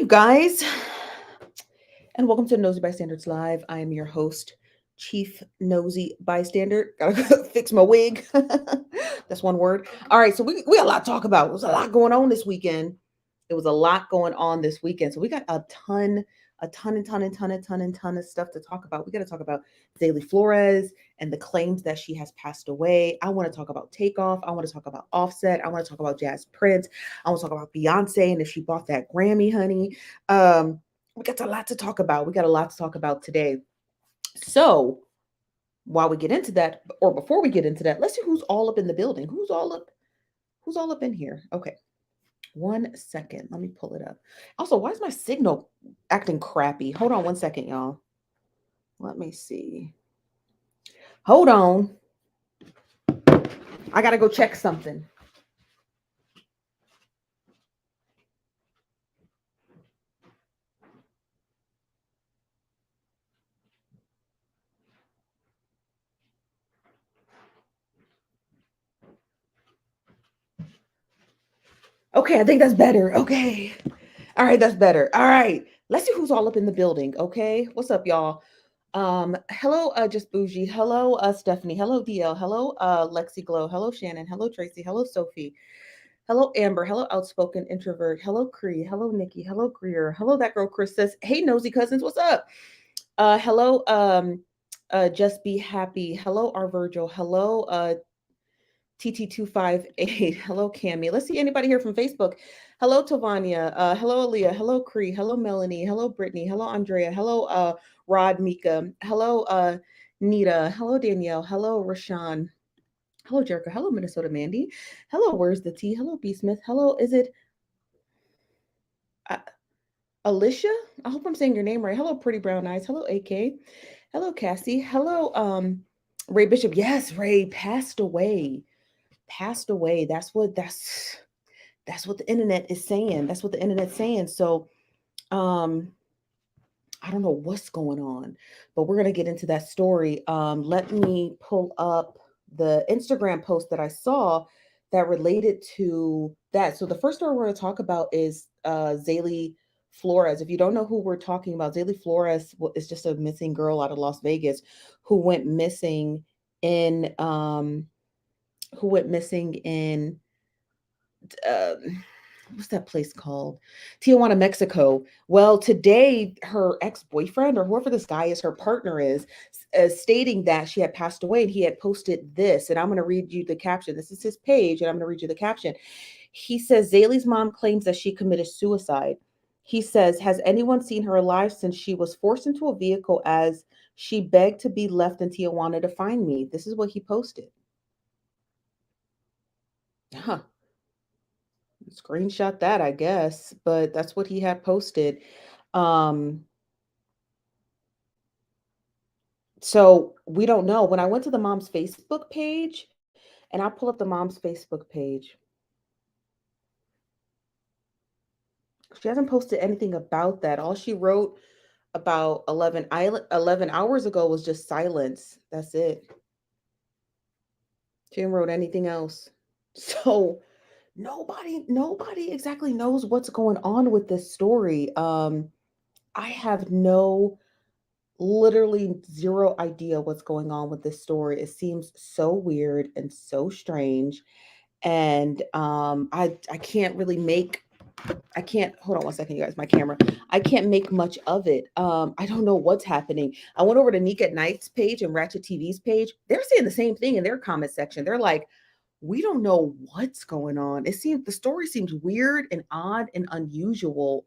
you guys, and welcome to Nosy Bystanders Live. I am your host, Chief Nosy Bystander. Gotta fix my wig. That's one word. All right, so we got a lot to talk about. There was a lot going on this weekend. There was a lot going on this weekend. So we got a ton of stuff to talk about. We got to talk about Zailey Flores and the claims that she has passed away. I want to talk about Takeoff. I want to talk about Offset. I want to talk about Jprince. I want to talk about Beyonce and if she bought that Grammy, honey. We got a lot to talk about. We got a lot to talk about today. So while we get into that, or before we get into that, let's see who's all up in the building. Who's all up in here? Okay. 1 second. Let me pull it up. Also, why is my signal acting crappy? Hold on 1 second, y'all. Let me see. Hold on. I gotta go check something. Okay, I think that's better. Okay. All right, that's better. All right. Let's see who's all up in the building. Okay. What's up, y'all? Hello, just bougie. Hello, Stephanie. Hello, DL. Hello, Lexi Glow. Hello, Shannon. Hello, Tracy. Hello, Sophie. Hello, Amber. Hello, outspoken introvert. Hello, Cree. Hello, Nikki. Hello, Greer. Hello, that girl Chris says, hey, nosy cousins, what's up? Hello, just be happy. Hello, our Virgil. Hello, TT258. Hello, Cami. Let's see anybody here from Facebook. Hello, Tavania. Hello, Aaliyah. Hello, Cree. Hello, Melanie. Hello, Brittany. Hello, Andrea. Hello, Rod, Mika. Hello, Nita. Hello, Danielle. Hello, Rashawn. Hello, Jericho. Hello, Minnesota Mandy. Hello, where's the tea? Hello, B Smith. Hello, is it uh, Alicia? I hope I'm saying your name right. Hello, Pretty Brown Eyes. Hello, AK. Hello, Cassie. Hello, Ray Bishop. Yes, Ray passed away. Passed away. That's what the internet is saying. That's what the internet's saying. So, um, I don't know what's going on, but we're gonna get into that story. Let me pull up the Instagram post that I saw that related to that. So the first story we're gonna talk about is Zailey Flores. If you don't know who we're talking about, Zailey Flores is just a missing girl out of Las Vegas who went missing in who went missing in what's that place called? Tijuana, Mexico. Well, today her ex-boyfriend or whoever this guy is, her partner is stating that she had passed away and he had posted this. And I'm going to read you the caption. This is his page, and I'm going to read you the caption. He says, Zailey's mom claims that she committed suicide. He says, has anyone seen her alive since she was forced into a vehicle as she begged to be left in Tijuana to find me? This is what he posted. Huh. Screenshot that, I guess, but that's what he had posted. Um, so we don't know. When I went to the mom's Facebook page, and I'll pull up the mom's Facebook page, she hasn't posted anything about that. All she wrote about 11 hours ago was just silence. That's it. She didn't wrote anything else. So nobody exactly knows what's going on with this story. I have literally zero idea what's going on with this story. It seems so weird and so strange. And I can't really make I can't hold on 1 second, you guys, my camera. I can't make much of it. I don't know what's happening. I went over to Nick at Night's page and Ratchet TV's page. They're saying the same thing in their comment section. They're like, we don't know what's going on. The story seems weird and odd and unusual.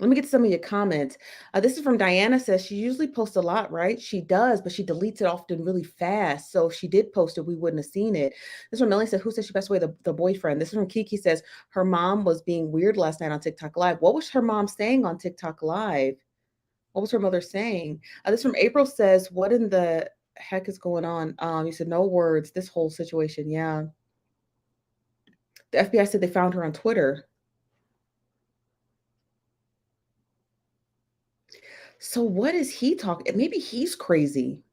Let me get to some of your comments. This is from Diana says she usually posts a lot, right? She does, but she deletes it often really fast. So if she did post it, we wouldn't have seen it. This is from Melanie said, who said she passed away? The boyfriend. This is from Kiki says her mom was being weird last night on TikTok Live. What was her mom saying on TikTok Live? What was her mother saying? This from April says, what in the heck is going on? You said no words, this whole situation. Yeah. The FBI said they found her on Twitter. So what is he talking? Maybe he's crazy.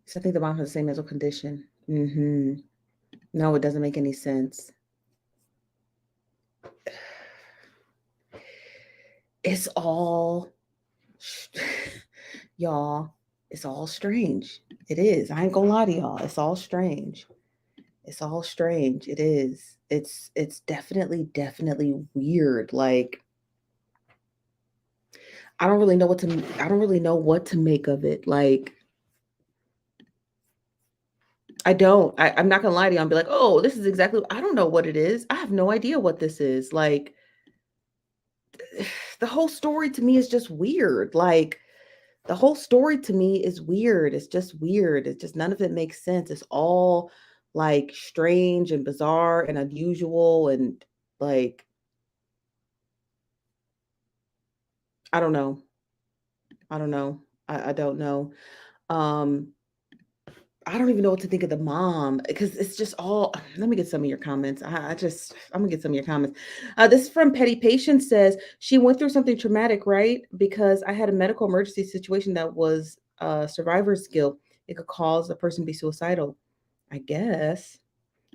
So I think the mom has the same mental condition. No, it doesn't make any sense. It's all y'all, it's all strange. It is. I ain't gonna lie to y'all. It's all strange. It's all strange. It is. It's definitely weird. Like I don't really know what to make of it. Like I don't. I'm not gonna lie to you. I'll be like, oh, this is exactly I don't know what it is. I have no idea what this is. Like the whole story to me is just weird. Like the whole story to me is weird. It's just weird. It's just none of it makes sense. It's all like strange and bizarre and unusual and like I don't know. I don't know. I don't know. Um I don't even know what to think of the mom because it's just all. Let me get some of your comments. I'm gonna get some of your comments. This is from Petty Patient says she went through something traumatic, right? Because I had a medical emergency situation that was survivor's guilt. It could cause a person to be suicidal. I guess.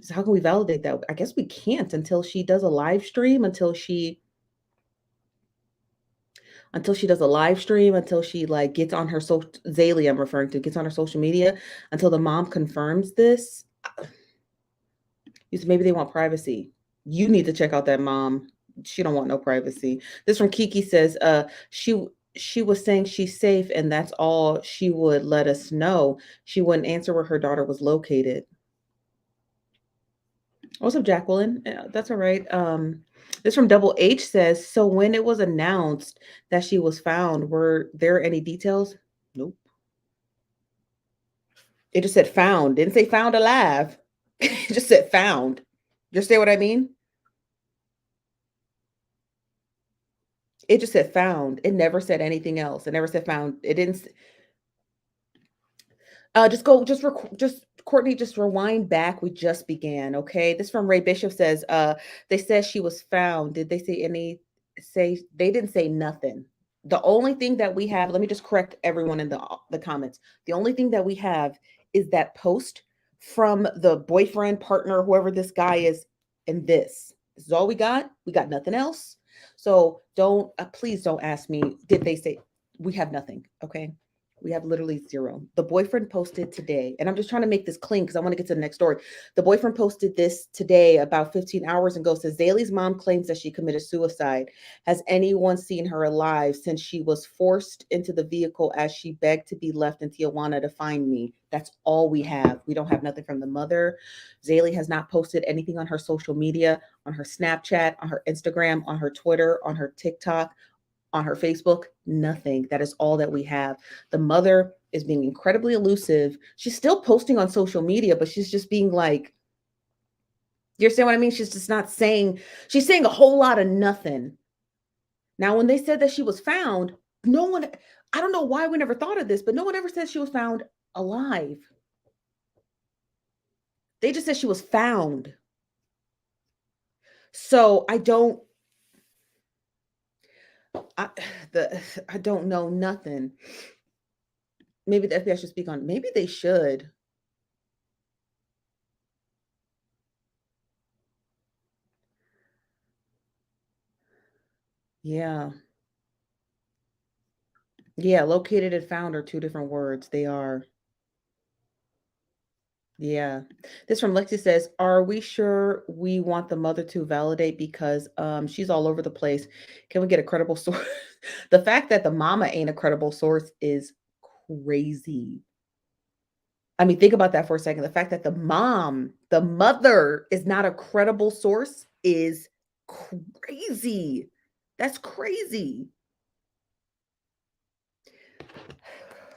So how can we validate that? I guess we can't until she does a live stream. Until she does a live stream, until she like gets on her social Zailey, I'm referring to, gets on her social media, until the mom confirms this. You said maybe they want privacy. You need to check out that mom. She don't want no privacy. This from Kiki says, she was saying she's safe and that's all she would let us know. She wouldn't answer where her daughter was located. What's up, Jacqueline? That's all right. This from Double H says, so when it was announced that she was found, were there any details? Nope. It just said found. Didn't say found alive. It just said found. You understand what I mean? It just said found. It never said anything else. It never said found. It didn't. Just go. Just Courtney. Just rewind back. We just began. Okay. This from Ray Bishop says. They said she was found. Did they say any? Say they didn't say nothing. The only thing that we have. Let me just correct everyone in the comments. The only thing that we have is that post from the boyfriend, partner, whoever this guy is, and this. This is all we got. We got nothing else. So don't please don't ask me, did they say we have nothing? Okay. We have literally zero. The boyfriend posted today, and I'm just trying to make this clean because I want to get to the next story. The boyfriend posted this today about 15 hours ago. Says Zaylee's mom claims that she committed suicide. Has anyone seen her alive since she was forced into the vehicle as she begged to be left in Tijuana to find me? That's all we have. We don't have nothing from the mother. Zailey has not posted anything on her social media, on her Snapchat, on her Instagram, on her Twitter, on her TikTok, on her Facebook, nothing. That is all that we have. The mother is being incredibly elusive. She's still posting on social media, but she's just being like, you understand what I mean? She's just not saying, she's saying a whole lot of nothing. Now, when they said that she was found, no one, I don't know why we never thought of this, but no one ever said she was found alive. They just said she was found. So I don't, I, I don't know nothing. Maybe the FBI should speak on. Maybe they should. Yeah. Yeah, located and found are two different words. They are. Yeah. This from Lexi says, "Are we sure we want the mother to validate because she's all over the place? Can we get a credible source?" The fact that the mama ain't a credible source is crazy. I mean, think about that for a second. The fact that the mother is not a credible source is crazy. That's crazy.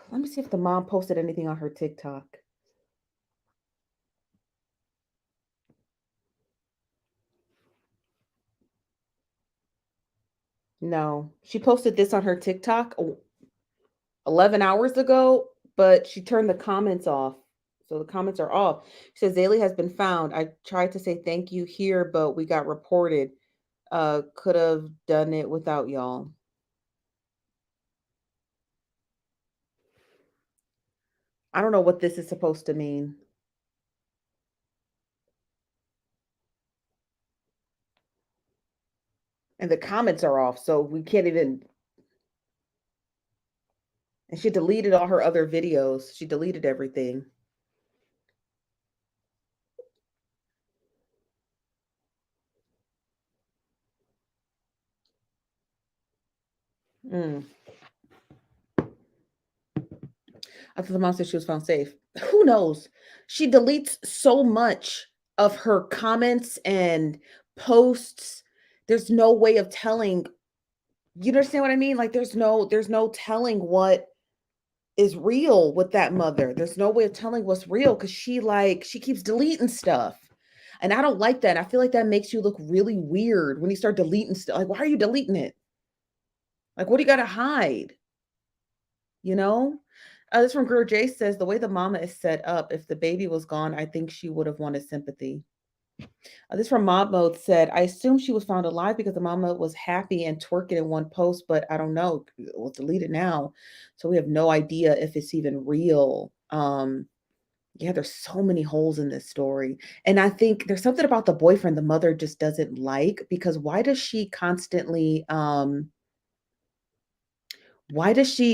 Let me see if the mom posted anything on her TikTok. No, she posted this on her TikTok 11 hours ago, but she turned the comments off. So the comments are off. She says, Zailey has been found. I tried to say thank you here, but we got reported. Could have done it without y'all. I don't know what this is supposed to mean. And the comments are off, so we can't even. And she deleted all her other videos. She deleted everything. Mm. I thought the mom said she was found safe. Who knows? She deletes so much of her comments and posts. There's no way of telling. You understand what I mean? Like there's no telling what is real with that mother. There's no way of telling what's real because she keeps deleting stuff. And I don't like that. I feel like that makes you look really weird when you start deleting stuff. Like, why are you deleting it? Like, what do you got to hide? You know? This from Girl J says the way the mama is set up, if the baby was gone, I think she would have wanted sympathy. This from Mob Mode said, I assume she was found alive because the mama was happy and twerking in one post, but I don't know. We'll delete it now. So we have no idea if it's even real. Yeah, there's so many holes in this story. And I think there's something about the boyfriend the mother just doesn't like because why does she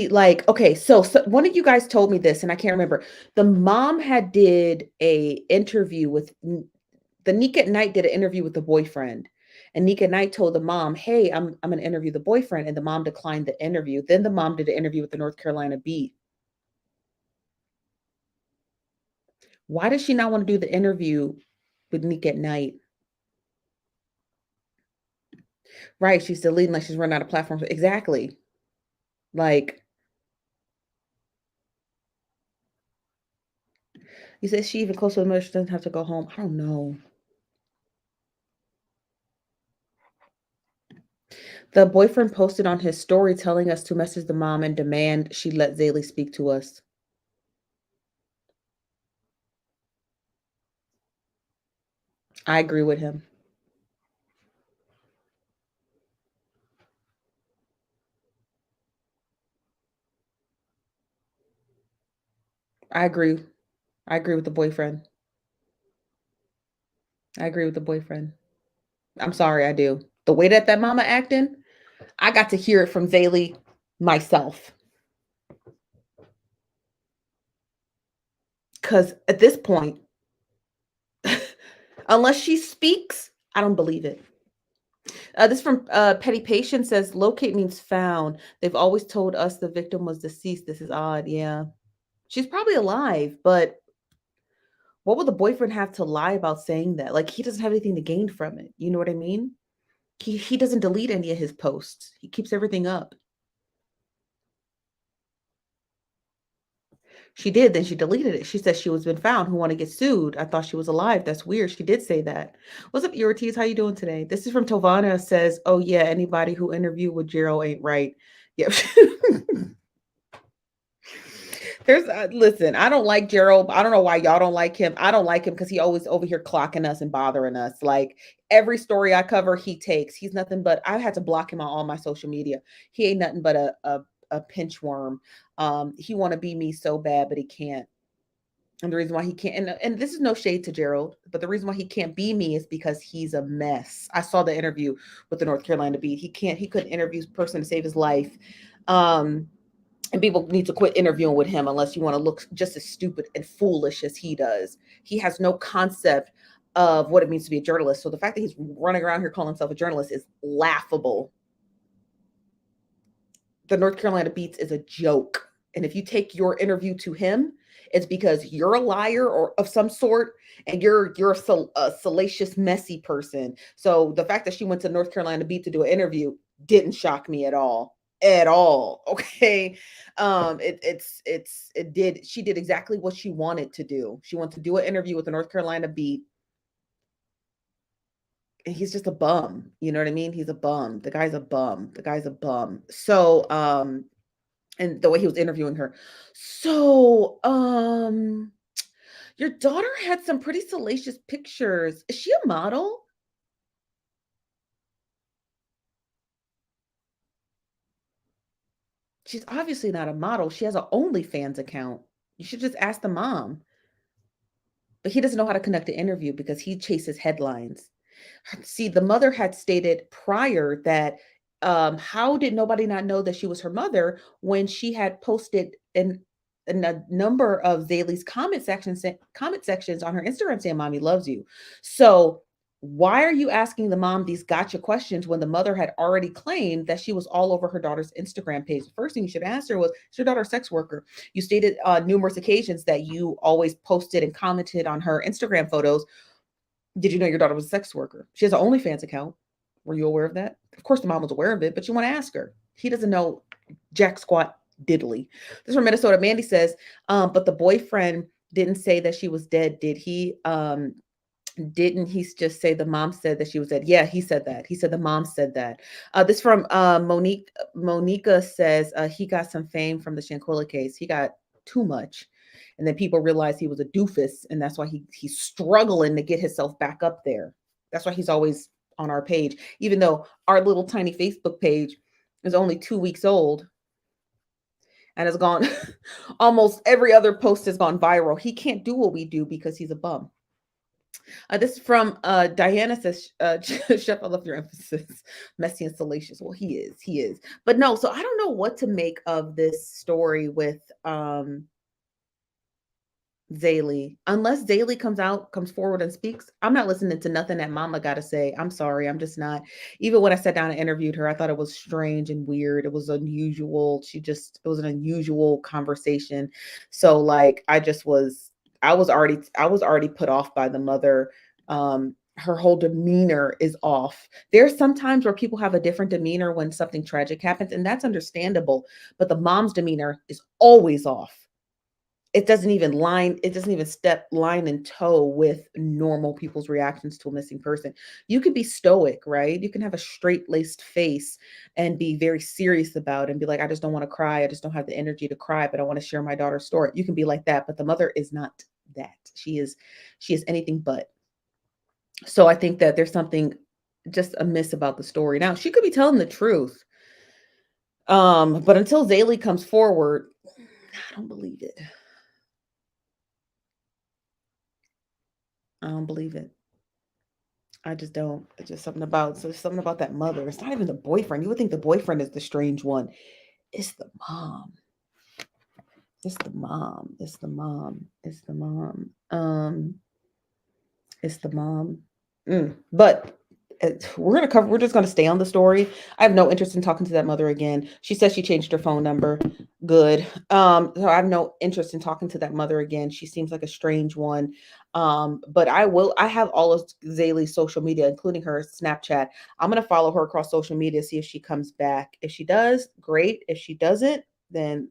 like okay, so one of you guys told me this and I can't remember. The mom had did a interview with the Nick at Night did an interview with the boyfriend. And Nick at Night told the mom, "Hey, I'm gonna interview the boyfriend," and the mom declined the interview. Then the mom did an interview with the North Carolina Beat. Why does she not want to do the interview with Nick at Night? Right, she's deleting like she's running out of platforms. Exactly. Like you said, she even close to the mother, she doesn't have to go home. I don't know. The boyfriend posted on his story telling us to message the mom and demand she let Zailey speak to us. I agree with him. I agree. I agree with the boyfriend. I agree with the boyfriend. I'm sorry, I do. The way that that mama acting, I got to hear it from Zailey myself. Because at this point, unless she speaks, I don't believe it. This from Petty Patient says, locate means found. They've always told us the victim was deceased. This is odd. Yeah. She's probably alive, but what would the boyfriend have to lie about saying that? Like, he doesn't have anything to gain from it. You know what I mean? He doesn't delete any of his posts. He keeps everything up. She did, then she deleted it. She said she was been found. Who want to get sued? I thought she was alive. That's weird. She did say that. What's up, Eurites? How you doing today? This is from Tovana. Says, oh yeah, anybody who interviewed with Jero ain't right. Yep. There's listen, I don't like Gerald. I don't know why y'all don't like him. I don't like him because he always over here clocking us and bothering us. Like every story I cover, he takes. He's nothing but I had to block him on all my social media. He ain't nothing but a pinch worm. He want to be me so bad, but he can't. And the reason why he can't, and this is no shade to Gerald, but the reason why he can't be me is because he's a mess. I saw the interview with the North Carolina Beat. He couldn't interview a person to save his life. Um, and people need to quit interviewing with him unless you want to look just as stupid and foolish as he does. He has no concept of what it means to be a journalist. So the fact that he's running around here calling himself a journalist is laughable. The North Carolina Beats is a joke. And if you take your interview to him, it's because you're a liar or of some sort, and you're a salacious, messy person. So the fact that she went to North Carolina Beat to do an interview didn't shock me at all. At all. Okay. It did. She did exactly what she wanted to do. She wanted to do an interview with the North Carolina Beat. And he's just a bum. You know what I mean? He's a bum. The guy's a bum. The guy's a bum. So and the way he was interviewing her. So, your daughter had some pretty salacious pictures. Is she a model? She's obviously not a model. She has an OnlyFans account. You should just ask the mom. But he doesn't know how to conduct an interview because he chases headlines. See, the mother had stated prior that how did nobody not know that she was her mother when she had posted in a number of Zaylee's comment sections on her Instagram saying mommy loves you. So why are you asking the mom these gotcha questions when the mother had already claimed that she was all over her daughter's Instagram page? The first thing you should ask her was, is your daughter a sex worker? You stated on numerous occasions that you always posted and commented on her Instagram photos. Did you know your daughter was a sex worker? She has an OnlyFans account. Were you aware of that? Of course, the mom was aware of it, but you want to ask her. He doesn't know jack squat diddly. This is from Minnesota. Mandy says, but the boyfriend didn't say that she was dead, did he? Didn't he just say the mom said that she was dead? Yeah, he said that. He said the mom said that. This from Monique. Monica says he got some fame from the Shanquilla case. He got too much. And then people realized he was a doofus, and that's why he's struggling to get himself back up there. That's why he's always on our page, even though our little tiny Facebook page is only 2 weeks old and has gone almost every other post has gone viral. He can't do what we do because he's a bum. This is from Diana says, Chef, I love your emphasis. Messy and salacious. Well, he is. But no, so I don't know what to make of this story with Zailey. Unless Zailey comes forward and speaks, I'm not listening to nothing that mama got to say. I'm sorry. I'm just not. Even when I sat down and interviewed her, I thought it was strange and weird. It was unusual. It was an unusual conversation. So like, I was already put off by the mother. Her whole demeanor is off. There's sometimes where people have a different demeanor when something tragic happens, and that's understandable. But the mom's demeanor is always off. It doesn't even step line and toe with normal people's reactions to a missing person. You can be stoic, right? You can have a straight-laced face and be very serious about it and be like, I just don't want to cry. I just don't have the energy to cry, but I want to share my daughter's story. You can be like that, but the mother is not that. She is anything but. So I think that there's something just amiss about the story. Now, she could be telling the truth. But until Zailey comes forward, I don't believe it. I don't believe it. I just don't. It's just something about that mother. It's not even the boyfriend. You would think the boyfriend is the strange one. It's the mom. It's the mom. It's the mom. It's the mom. It's the mom. But we're just gonna stay on the story. I have no interest in talking to that mother again. She says she changed her phone number. Good. So I have no interest in talking to that mother again. She seems like a strange one. But I have all of Zailey's social media, including her Snapchat. I'm gonna follow her across social media, see if she comes back. If she does, great. If she doesn't, then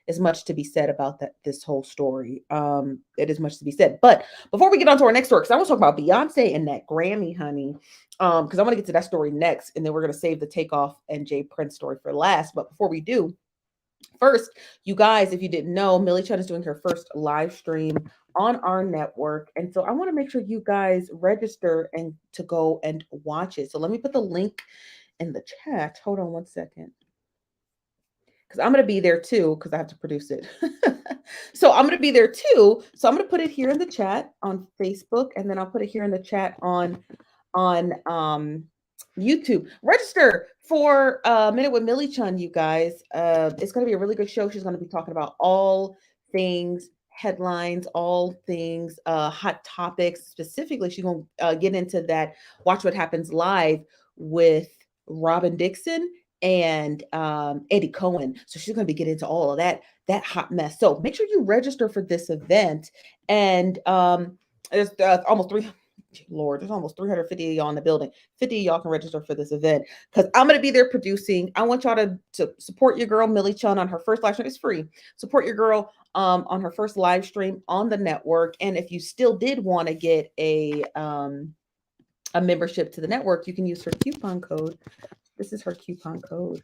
is much to be said about this whole story. It is much to be said. But before we get on to our next story, because I want to talk about Beyonce and that Grammy, honey. Because I want to get to that story next, and then we're gonna save the Takeoff and Jay Prince story for last. But before we do, first, you guys, if you didn't know, Millie Chen is doing her first live stream on our network. And so I want to make sure you guys register and to go and watch it. So let me put the link in the chat. Hold on one second. Because I'm going to be there too, because I have to produce it. So I'm going to be there too. So I'm going to put it here in the chat on Facebook, and then I'll put it here in the chat on YouTube. Register for a Minute with Millie Chun, you guys. It's going to be a really good show. She's going to be talking about all things headlines, all things hot topics. Specifically, she's going to get into that Watch What Happens Live with Robin Dixon and Eddie Cohen. So she's going to be getting into all of that hot mess. So make sure you register for this event. And there's almost 350 of y'all in the building. 50 of y'all can register for this event because I'm going to be there producing. I want y'all to support your girl Millie Chun on her first live stream. It's free. Support your girl on her first live stream on the network. And if you still did want to get a membership to the network, you can use her coupon code. This is her coupon code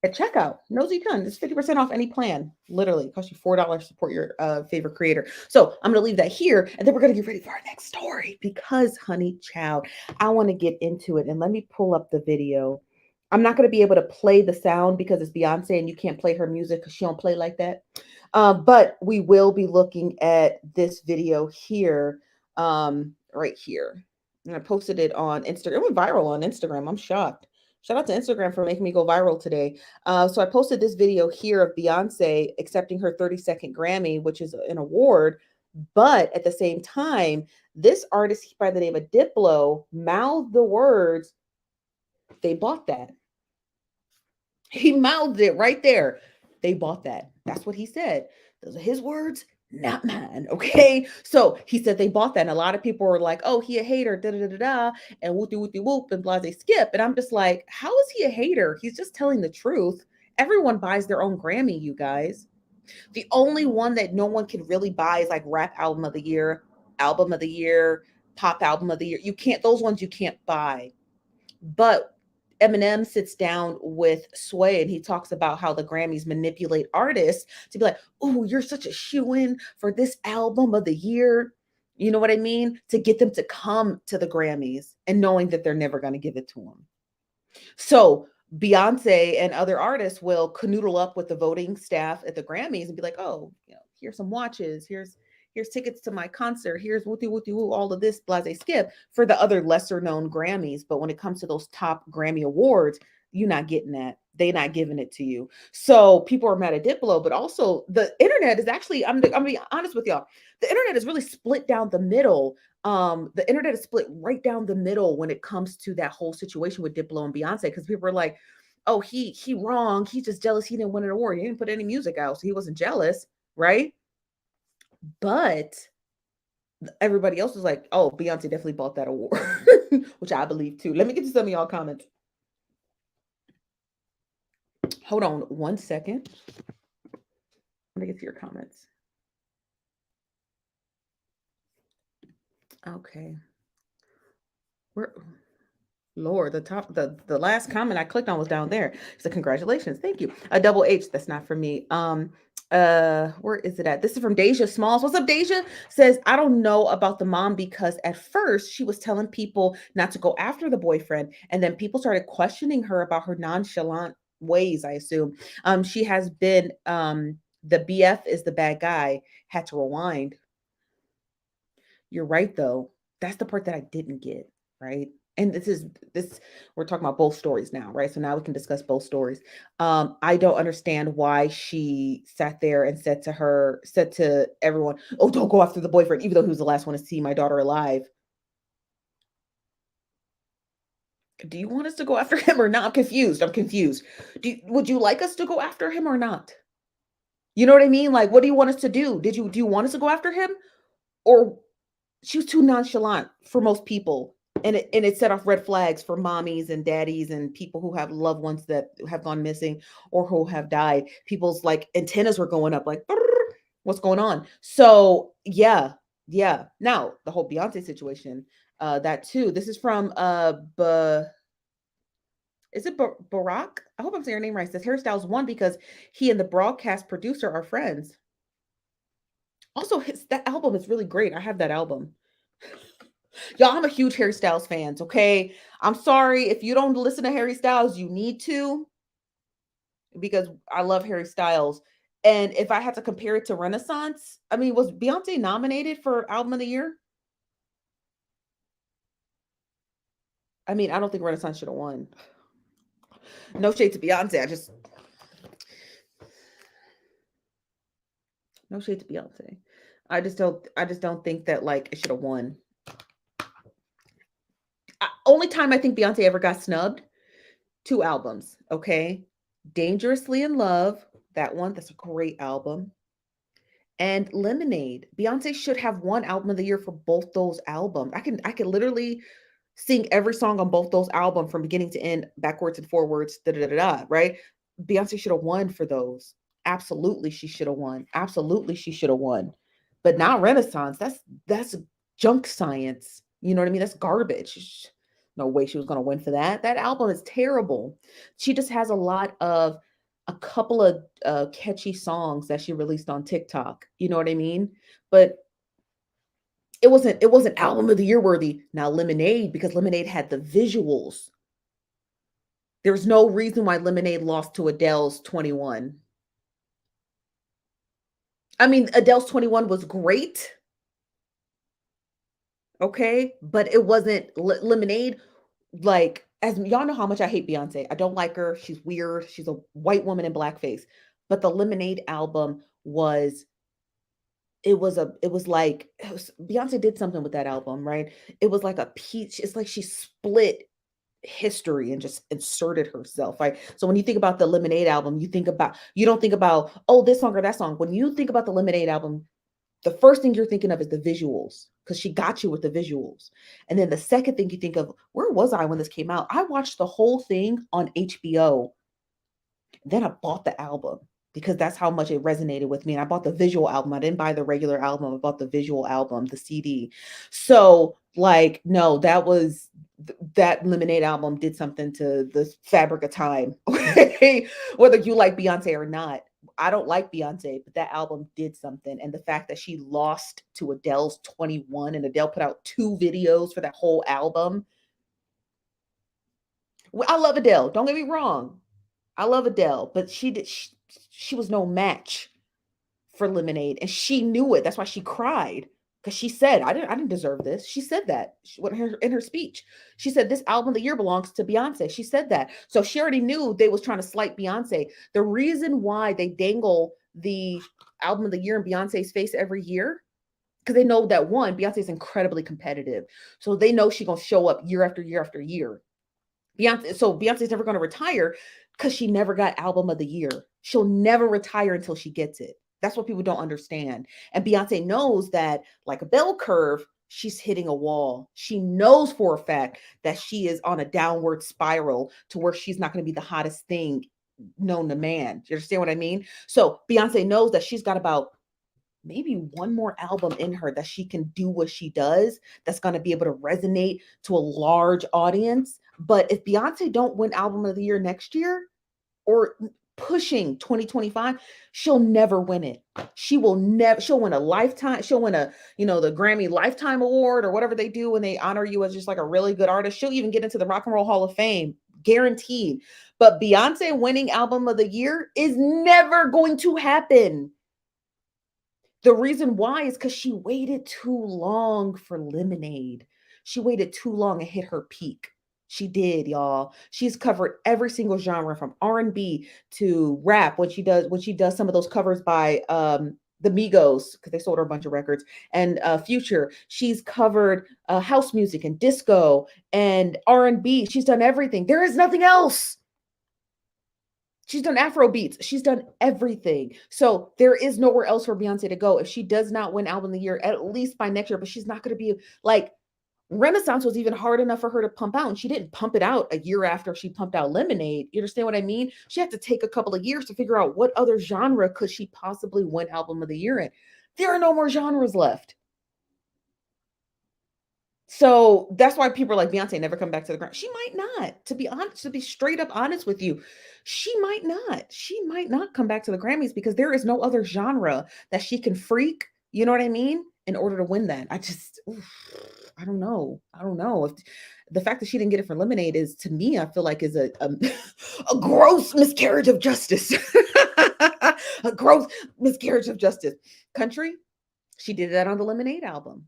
at checkout. Nosy Kun. It's 50% off any plan. Literally, it costs you $4 to support your favorite creator. So I'm going to leave that here, and then we're going to get ready for our next story because, honey child, I want to get into it. And let me pull up the video. I'm not going to be able to play the sound because it's Beyonce and you can't play her music because she don't play like that. But we will be looking at this video here, right here. And I posted it on Instagram. It went viral on Instagram. I'm shocked. Shout out to Instagram for making me go viral today. So I posted this video here of Beyonce accepting her 32nd Grammy, which is an award. But at the same time, this artist by the name of Diplo mouthed the words, "They bought that." He mouthed it right there. "They bought that." That's what he said. Those are his words, not mine. Okay. So he said they bought that. And a lot of people were like, "Oh, he a hater, da da da da da," and whoopty whoopty whoop and blase skip. And I'm just like, how is he a hater? He's just telling the truth. Everyone buys their own Grammy, you guys. The only one that no one can really buy is like rap album of the year, pop album of the year. You can't, those ones you can't buy. But Eminem sits down with Sway and he talks about how the Grammys manipulate artists to be like, "Oh, you're such a shoe-in for this album of the year." You know what I mean? To get them to come to the Grammys and knowing that they're never going to give it to them. So Beyonce and other artists will canoodle up with the voting staff at the Grammys and be like, "Oh, here's some watches. Here's tickets to my concert. Here's wooty wooty woo, all of this blase skip for the other lesser known Grammys." But when it comes to those top Grammy awards, you're not getting that. They're not giving it to you. So people are mad at Diplo, but also the internet is actually, I'm gonna be honest with y'all, the internet is really split down the middle. The internet is split right down the middle when it comes to that whole situation with Diplo and Beyonce, because people are like, "Oh, he wrong. He's just jealous he didn't win an award. He didn't put any music out, so he wasn't jealous, right?" But everybody else was like, "Oh, Beyonce definitely bought that award," which I believe too. Let me get to some of y'all comments. Hold on 1 second. Let me get to your comments. Okay. Where Lord, the last comment I clicked on was down there. So congratulations. Thank you. A double H, that's not for me. Where is it at? This is from Deja Smalls. What's up, Deja? Says, "I don't know about the mom because at first she was telling people not to go after the boyfriend, and then people started questioning her about her nonchalant ways, I assume. She has been the BF is the bad guy, had to rewind." You're right though. That's the part that I didn't get, right? And this we're talking about both stories now, right? So now we can discuss both stories. I don't understand why she sat there and said to everyone, "Oh, don't go after the boyfriend," even though he was the last one to see my daughter alive. Do you want us to go after him or not? I'm confused. I'm confused. Would you like us to go after him or not? You know what I mean? Like, what do you want us to do? Do you want us to go after him? Or she was too nonchalant for most people, and it set off red flags for mommies and daddies and people who have loved ones that have gone missing or who have died. People's like antennas were going up like, "Brrr, what's going on?" So yeah, yeah. Now the whole Beyonce situation, that too. This is from is it Barack? I hope I'm saying your name right. It says hairstyles won because he and the broadcast producer are friends. Also, that album is really great. I have that album. Y'all, I'm a huge Harry Styles fans, okay? I'm sorry if you don't listen to Harry Styles, you need to, because I love Harry Styles. And if I had to compare it to Renaissance, I mean, was Beyonce nominated for Album of the Year? I mean, I don't think Renaissance should have won. No shade to Beyonce. No shade to Beyonce. I just don't think that like it should have won. Only time I think Beyonce ever got snubbed, two albums, okay? Dangerously in Love, that one, that's a great album. And Lemonade. Beyonce should have won Album of the Year for both those albums. I can literally sing every song on both those albums from beginning to end, backwards and forwards, da da da da, right? Beyonce should have won for those. Absolutely, she should have won. Absolutely, she should have won. But not Renaissance. That's junk science. You know what I mean? That's garbage. No way she was gonna win for that. That album is terrible. She just has a couple of catchy songs that she released on TikTok. You know what I mean? But it wasn't album of the year worthy. Now Lemonade, because Lemonade had the visuals. There's no reason why Lemonade lost to Adele's 21. I mean, Adele's 21 was great. Okay, but it wasn't Lemonade. Like, as y'all know how much I hate Beyonce. I don't like her. She's weird. She's a white woman in blackface. But the Lemonade album was it was like Beyonce did something with that album, right? It was like a peach. It's like she split history and just inserted herself, right? So when you think about the Lemonade album, you don't think about, oh, this song or that song. When you think about the Lemonade album, the first thing you're thinking of is the visuals, because she got you with the visuals. And then the second thing you think of, where was I when this came out? I watched the whole thing on HBO. Then I bought the album because that's how much it resonated with me. And I bought the visual album. I didn't buy the regular album. I bought the visual album, the CD. So, like, no, that Lemonade album did something to the fabric of time. Whether you like Beyonce or not. I don't like Beyonce, but that album did something. And the fact that she lost to Adele's 21 and Adele put out 2 videos for that whole album. I love Adele. Don't get me wrong. I love Adele, but she was no match for Lemonade, and she knew it. That's why she cried, because she said, I didn't deserve this." She said that in her speech. She said, "This album of the year belongs to Beyonce." She said that, so she already knew they was trying to slight Beyonce. The reason why they dangle the album of the year in Beyonce's face every year, because they know that, one, Beyonce is incredibly competitive, so they know she's gonna show up year after year after year. Beyonce's never going to retire because she never got album of the year. She'll never retire until she gets it. That's what people don't understand. And Beyonce knows that, like a bell curve, she's hitting a wall. She knows for a fact that she is on a downward spiral to where she's not going to be the hottest thing known to man. Do you understand what I mean? So Beyonce knows that she's got about maybe one more album in her that she can do what she does, that's going to be able to resonate to a large audience. But if Beyonce don't win album of the year next year, or pushing 2025, she'll never win it. She'll win a lifetime, she'll win the Grammy Lifetime Award or whatever they do when they honor you as just like a really good artist. She'll even get into the Rock and Roll Hall of Fame, guaranteed. But Beyonce winning album of the year is never going to happen. The reason why is because she waited too long for Lemonade. She waited too long and hit her peak. She did, y'all. She's covered every single genre from R&B to rap when she does some of those covers by the Migos, because they sold her a bunch of records, and Future. She's covered house music and disco and R&B. She's done everything. There is nothing else. She's done Afro beats. She's done everything. So there is nowhere else for Beyonce to go if she does not win album of the year, at least by next year. But she's not going to be like, Renaissance was even hard enough for her to pump out, and she didn't pump it out a year after she pumped out Lemonade. You understand what I mean? She had to take a couple of years to figure out what other genre could she possibly win album of the year in. There are no more genres left. So that's why people are like, Beyonce never come back to the ground. She might not, to be honest, to be straight up honest with you. She might not. She might not come back to the Grammys because there is no other genre that she can freak, you know what I mean, in order to win that. I don't know. I don't know. If the fact that she didn't get it for Lemonade is, to me, I feel like is a gross miscarriage of justice. A gross miscarriage of justice. Country, she did that on the Lemonade album.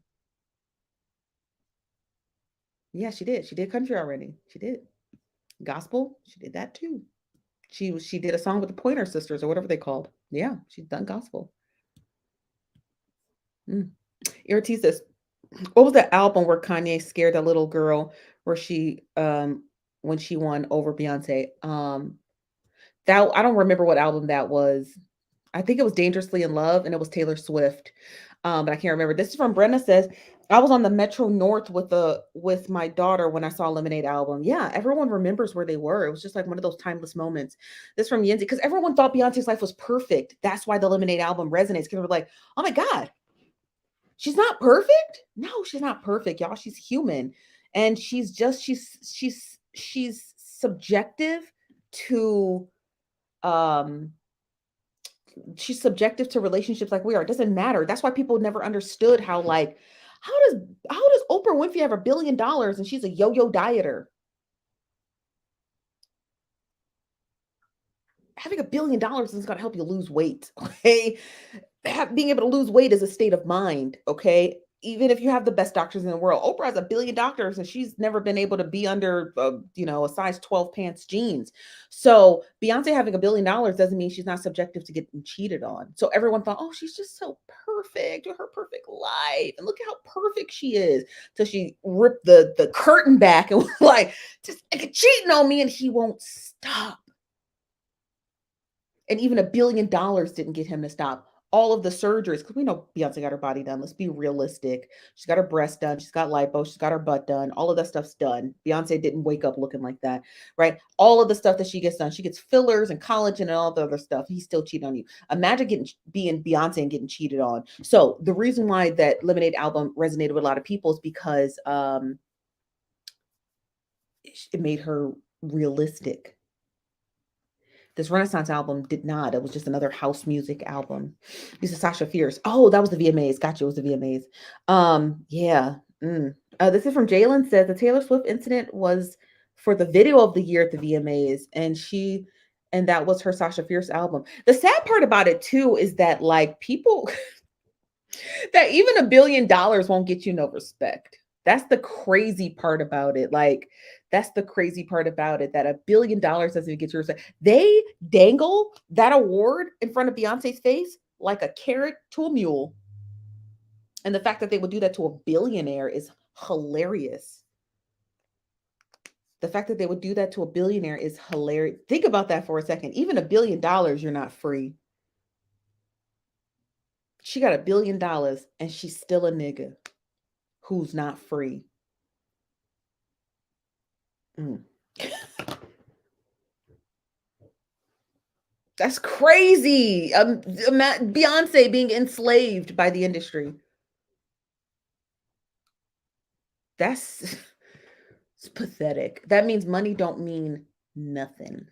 Yeah, she did. She did country already. She did. Gospel, she did that too. She did a song with the Pointer Sisters or whatever they called. Yeah, she's done gospel. Mm. Irati says, what was the album where Kanye scared that little girl where she when she won over Beyonce? That I don't remember what album that was. I think it was Dangerously in Love, and it was Taylor Swift. But I can't remember. This is from Brenna says, I was on the Metro North with my daughter when I saw Lemonade album. Yeah, everyone remembers where they were. It was just like one of those timeless moments. This from Yenzi, because everyone thought Beyonce's life was perfect. That's why the Lemonade album resonates. Because we're like, oh my God, she's not perfect. No, she's not perfect, y'all. She's human. And she's subjective to um she's subjective to relationships like we are. It doesn't matter. That's why people never understood how, like, how does Oprah Winfrey have $1 billion and she's a yo-yo dieter? Having $1 billion is going to help you lose weight. Okay, being able to lose weight is a state of mind. Okay, even if you have the best doctors in the world, Oprah has a billion doctors and she's never been able to be under, a size 12 pants jeans. So Beyonce having $1 billion doesn't mean she's not subjective to getting cheated on. So everyone thought, oh, she's just so perfect with her perfect life. And look at how perfect she is. So she ripped the curtain back and was like, just cheating on me and he won't stop. And even $1 billion didn't get him to stop. All of the surgeries, because we know Beyonce got her body done. Let's be realistic. She's got her breast done. She's got lipo. She's got her butt done. All of that stuff's done. Beyonce didn't wake up looking like that, right? All of the stuff that she gets done. She gets fillers and collagen and all the other stuff. He's still cheating on you. Imagine being Beyonce and getting cheated on. So the reason why that Lemonade album resonated with a lot of people is because it made her realistic. This Renaissance album did not. It was just another house music album. This is Sasha Fierce. Oh, that was the VMAs. Gotcha. It was the VMAs. Yeah. This is from Jalen says the Taylor Swift incident was for the video of the year at the VMAs, and that was her Sasha Fierce album. The sad part about it too is that like people that even $1 billion won't get you no respect. That's the crazy part about it. Like, that's the crazy part about it, that $1 billion doesn't get you respect. They dangle that award in front of Beyonce's face like a carrot to a mule. And the fact that they would do that to a billionaire is hilarious. The fact that they would do that to a billionaire is hilarious. Think about that for a second. Even $1 billion, you're not free. She got $1 billion and she's still a nigga who's not free. That's crazy. Beyonce being enslaved by the industry. That's it's pathetic. That means money don't mean nothing.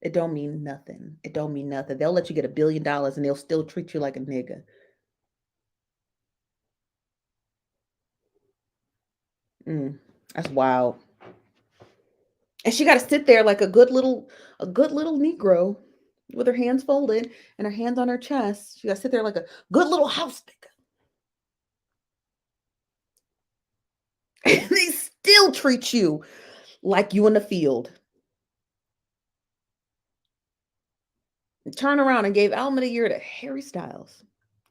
It don't mean nothing. It don't mean nothing. They'll let you get $1 billion and they'll still treat you like a nigga. That's wild. And she got to sit there like a good little Negro with her hands folded and her hands on her chest. She got to sit there like a good little house nigga. And they still treat you like you in the field. And turn around and gave album of the year to Harry Styles.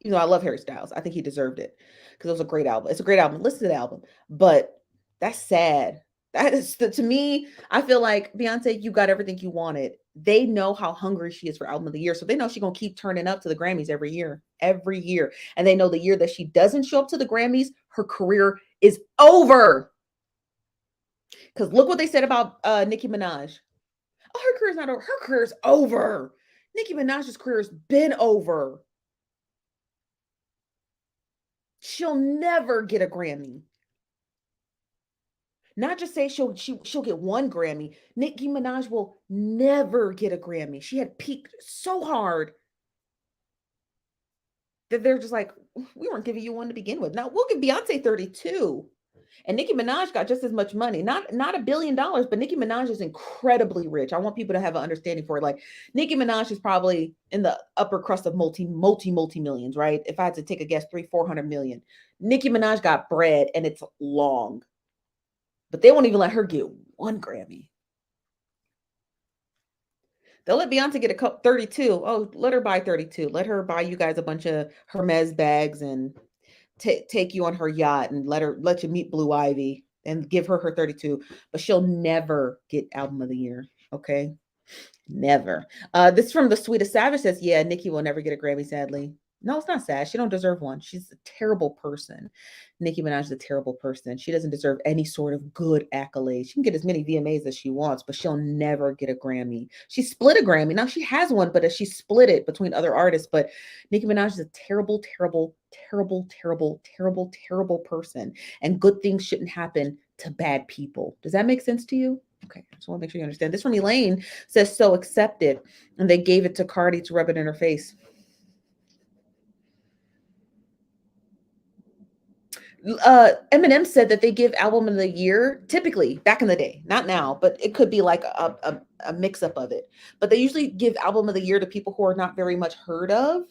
You know, I love Harry Styles. I think he deserved it because it was a great album. It's a great album. Listen to the album. But that's sad. That is, to me, I feel like Beyonce, you got everything you wanted. They know how hungry she is for album of the year. So they know she's going to keep turning up to the Grammys every year. And they know the year that she doesn't show up to the Grammys, her career is over. Because look what they said about Nicki Minaj. Oh, her career's not over. Her career's over. Nicki Minaj's career has been over. She'll never get a Grammy. Not just say she'll get one Grammy. Nicki Minaj will never get a Grammy. She had peaked so hard that they're just like, we weren't giving you one to begin with. Now we'll give Beyonce 32. And Nicki Minaj got just as much money. Not $1 billion, but Nicki Minaj is incredibly rich. I want people to have an understanding for it. Like Nicki Minaj is probably in the upper crust of multi millions, right? If I had to take a guess, 300-400 million. Nicki Minaj got bread and it's long. But they won't even let her get one Grammy. They'll let Beyonce get a 32. Oh, let her buy 32. Let her buy you guys a bunch of Hermes bags and take you on her yacht and let you meet Blue Ivy and give her 32. But she'll never get album of the year. Okay. Never. This from the Sweetest Savage says, yeah, Nicki will never get a Grammy, sadly. No, it's not sad. She don't deserve one. She's a terrible person. Nicki Minaj is a terrible person. She doesn't deserve any sort of good accolades. She can get as many VMAs as she wants, but she'll never get a Grammy. She split a Grammy. Now she has one, but she split it between other artists. But Nicki Minaj is a terrible, terrible, terrible, terrible, terrible, terrible person. And good things shouldn't happen to bad people. Does that make sense to you? Okay, I just want to make sure you understand. This from Elaine says, so accepted. And they gave it to Cardi to rub it in her face. Eminem said that they give album of the year typically back in the day, not now, but it could be like a mix up of it. But they usually give album of the year to people who are not very much heard of,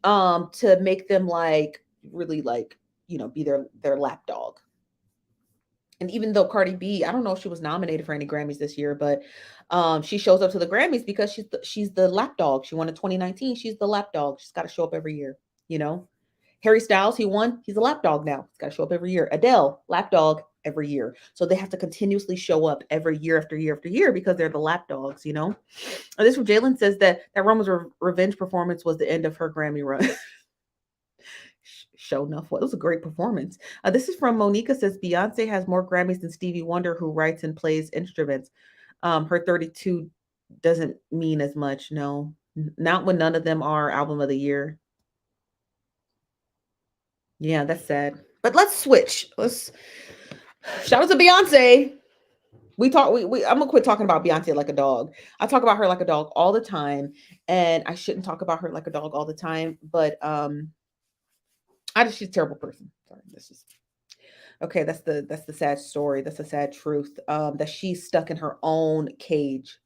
to make them like really like, be their lapdog. And even though Cardi B, I don't know if she was nominated for any Grammys this year, but she shows up to the Grammys because she's the lapdog. She won in 2019. She's the lapdog. She's got to show up every year, you know. Harry Styles, he won. He's a lapdog now. He's got to show up every year. Adele, lapdog every year. So they have to continuously show up every year after year after year because they're the lapdogs, you know. And this from Jalen says that Roman's revenge performance was the end of her Grammy run. Show enough. What, it was a great performance. This is from Monica says Beyonce has more Grammys than Stevie Wonder, who writes and plays instruments. Her 32 doesn't mean as much. No, not when none of them are album of the year. Yeah, that's sad. But let's switch. Let's shout out to Beyonce. I'm gonna quit talking about Beyonce like a dog. I talk about her like a dog all the time, and I shouldn't talk about her like a dog all the time. But she's a terrible person. Sorry, this is okay. That's the sad story. That's the sad truth. That she's stuck in her own cage.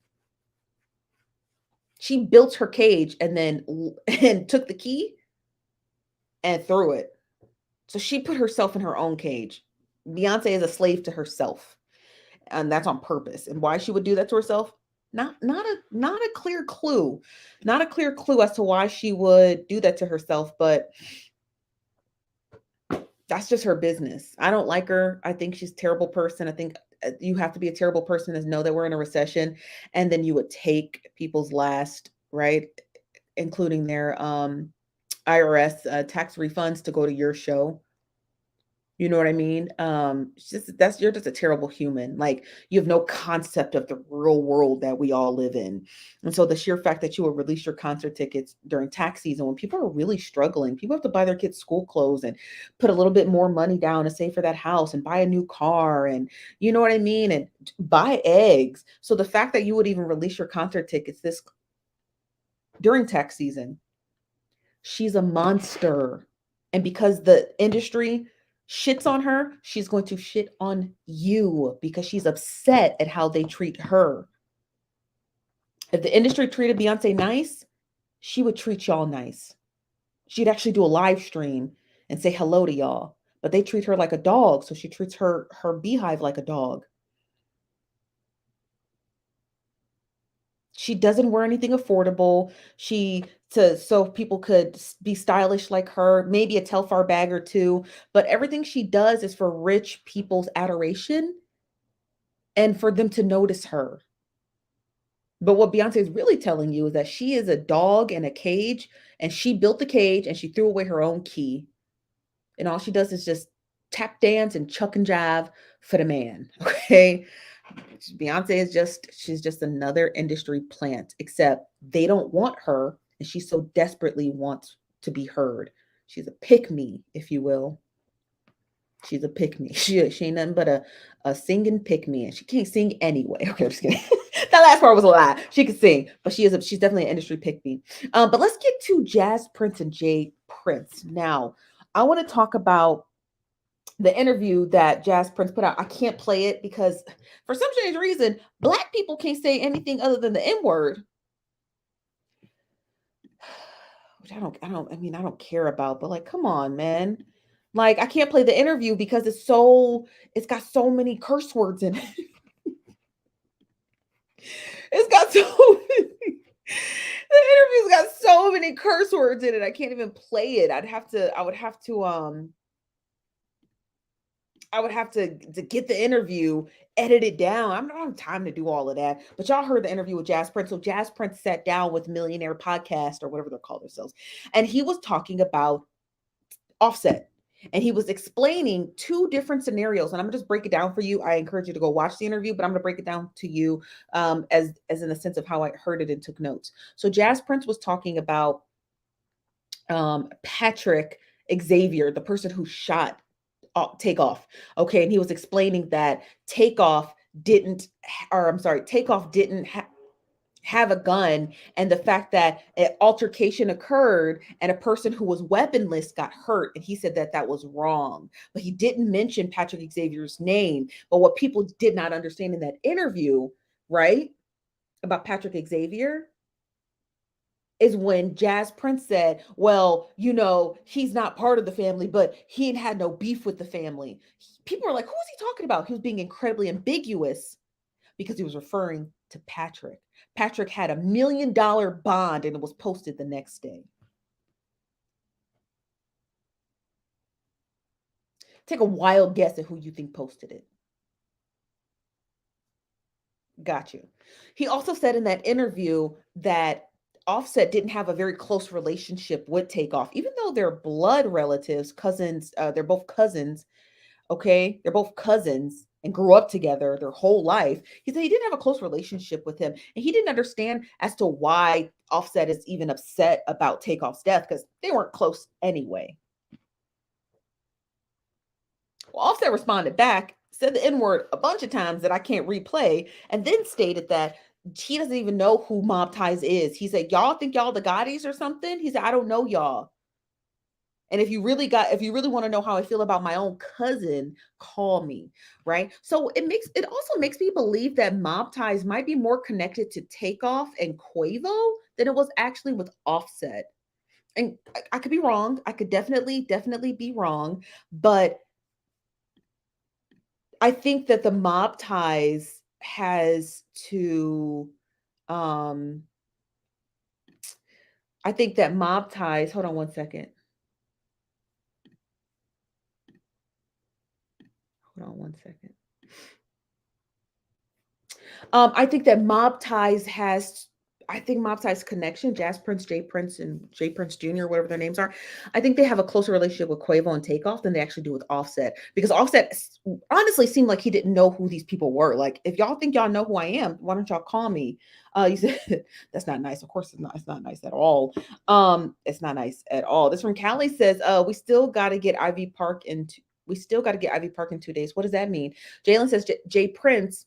She built her cage and then and took the key and threw it. So she put herself in her own cage. Beyonce is a slave to herself, and that's on purpose. And why she would do that to herself? Not a clear clue. Not a clear clue as to why she would do that to herself, but that's just her business. I don't like her. I think she's a terrible person. I think you have to be a terrible person to know that we're in a recession, and then you would take people's last, right, including their IRS tax refunds to go to your show. You know what I mean? You're just a terrible human. Like, you have no concept of the real world that we all live in. And so the sheer fact that you will release your concert tickets during tax season when people are really struggling, people have to buy their kids school clothes and put a little bit more money down to save for that house and buy a new car, and you know what I mean? And buy eggs. So the fact that you would even release your concert tickets this during tax season, she's a monster. And because the industry shits on her, she's going to shit on you because she's upset at how they treat her. If the industry treated Beyonce nice, she would treat y'all nice. She'd actually do a live stream and say hello to y'all. But they treat her like a dog, so she treats her beehive like a dog. She doesn't wear anything affordable. So people could be stylish like her, maybe a Telfar bag or two, but everything she does is for rich people's adoration and for them to notice her. But what Beyonce is really telling you is that she is a dog in a cage, and she built the cage and she threw away her own key. And all she does is just tap dance and chuck and jive for the man. Okay. Beyonce she's just another industry plant, except they don't want her, and she so desperately wants to be heard. She's a pick-me, if you will. She's a pick-me. She ain't nothing but a singing pick-me, and she can't sing anyway. Okay, I'm just kidding. That last part was a lie. She can sing, but she's definitely an industry pick-me. But let's get to Jprince and Jay Prince. Now, I want to talk about the interview that Jprince put out. I can't play it because for some strange reason, Black people can't say anything other than the N-word. Which I don't care about, but like, come on, man. Like, I can't play the interview because it's got so many curse words in it. It's got so many. The interview's got so many curse words in it. I can't even play it. I would have to get the interview, edit it down. I don't have time to do all of that. But y'all heard the interview with Jprince. So Jprince sat down with Millionaire Podcast, or whatever they're called themselves, and he was talking about Offset. And he was explaining two different scenarios. And I'm gonna just break it down for you. I encourage you to go watch the interview, but I'm gonna break it down to you as in the sense of how I heard it and took notes. So Jprince was talking about Patrick Xavier, the person who shot Takeoff. Okay, and he was explaining that Takeoff didn't have a gun, and the fact that an altercation occurred and a person who was weaponless got hurt, and he said that was wrong, but he didn't mention Patrick Xavier's name. But what people did not understand in that interview, right, about Patrick Xavier, is when Prince said, well, he's not part of the family, but he ain't had no beef with the family. People were like, who is he talking about? He was being incredibly ambiguous because he was referring to Patrick. Patrick had $1 million bond and it was posted the next day. Take a wild guess at who you think posted it. Got you. He also said in that interview that Offset didn't have a very close relationship with Takeoff, even though they're blood relatives, cousins. They're both cousins. Okay, they're both cousins and grew up together their whole life. He said he didn't have a close relationship with him, and he didn't understand as to why Offset is even upset about Takeoff's death because they weren't close anyway. Well, Offset responded back, said the N word a bunch of times that I can't replay, and then stated that he doesn't even know who Mob Ties is. He said, y'all think y'all the Gottis or something? He said, I don't know y'all. And if you really want to know how I feel about my own cousin, call me. Right. So it also makes me believe that Mob Ties might be more connected to Takeoff and Quavo than it was actually with Offset. And I could be wrong. I could definitely be wrong. But I think that the Mob Ties has to I think that Mob Ties, hold on one second. Hold on one second. I think that Mob Ties connection, Prince, Jay Prince, and Jay Prince Jr., whatever their names are. I think they have a closer relationship with Quavo and Takeoff than they actually do with Offset. Because Offset honestly seemed like he didn't know who these people were. Like, if y'all think y'all know who I am, why don't y'all call me? You said that's not nice. Of course it's not. It's not nice at all. It's not nice at all. This from Callie says, we still gotta get Ivy Park in 2 days. What does that mean? Jalen says Jay Prince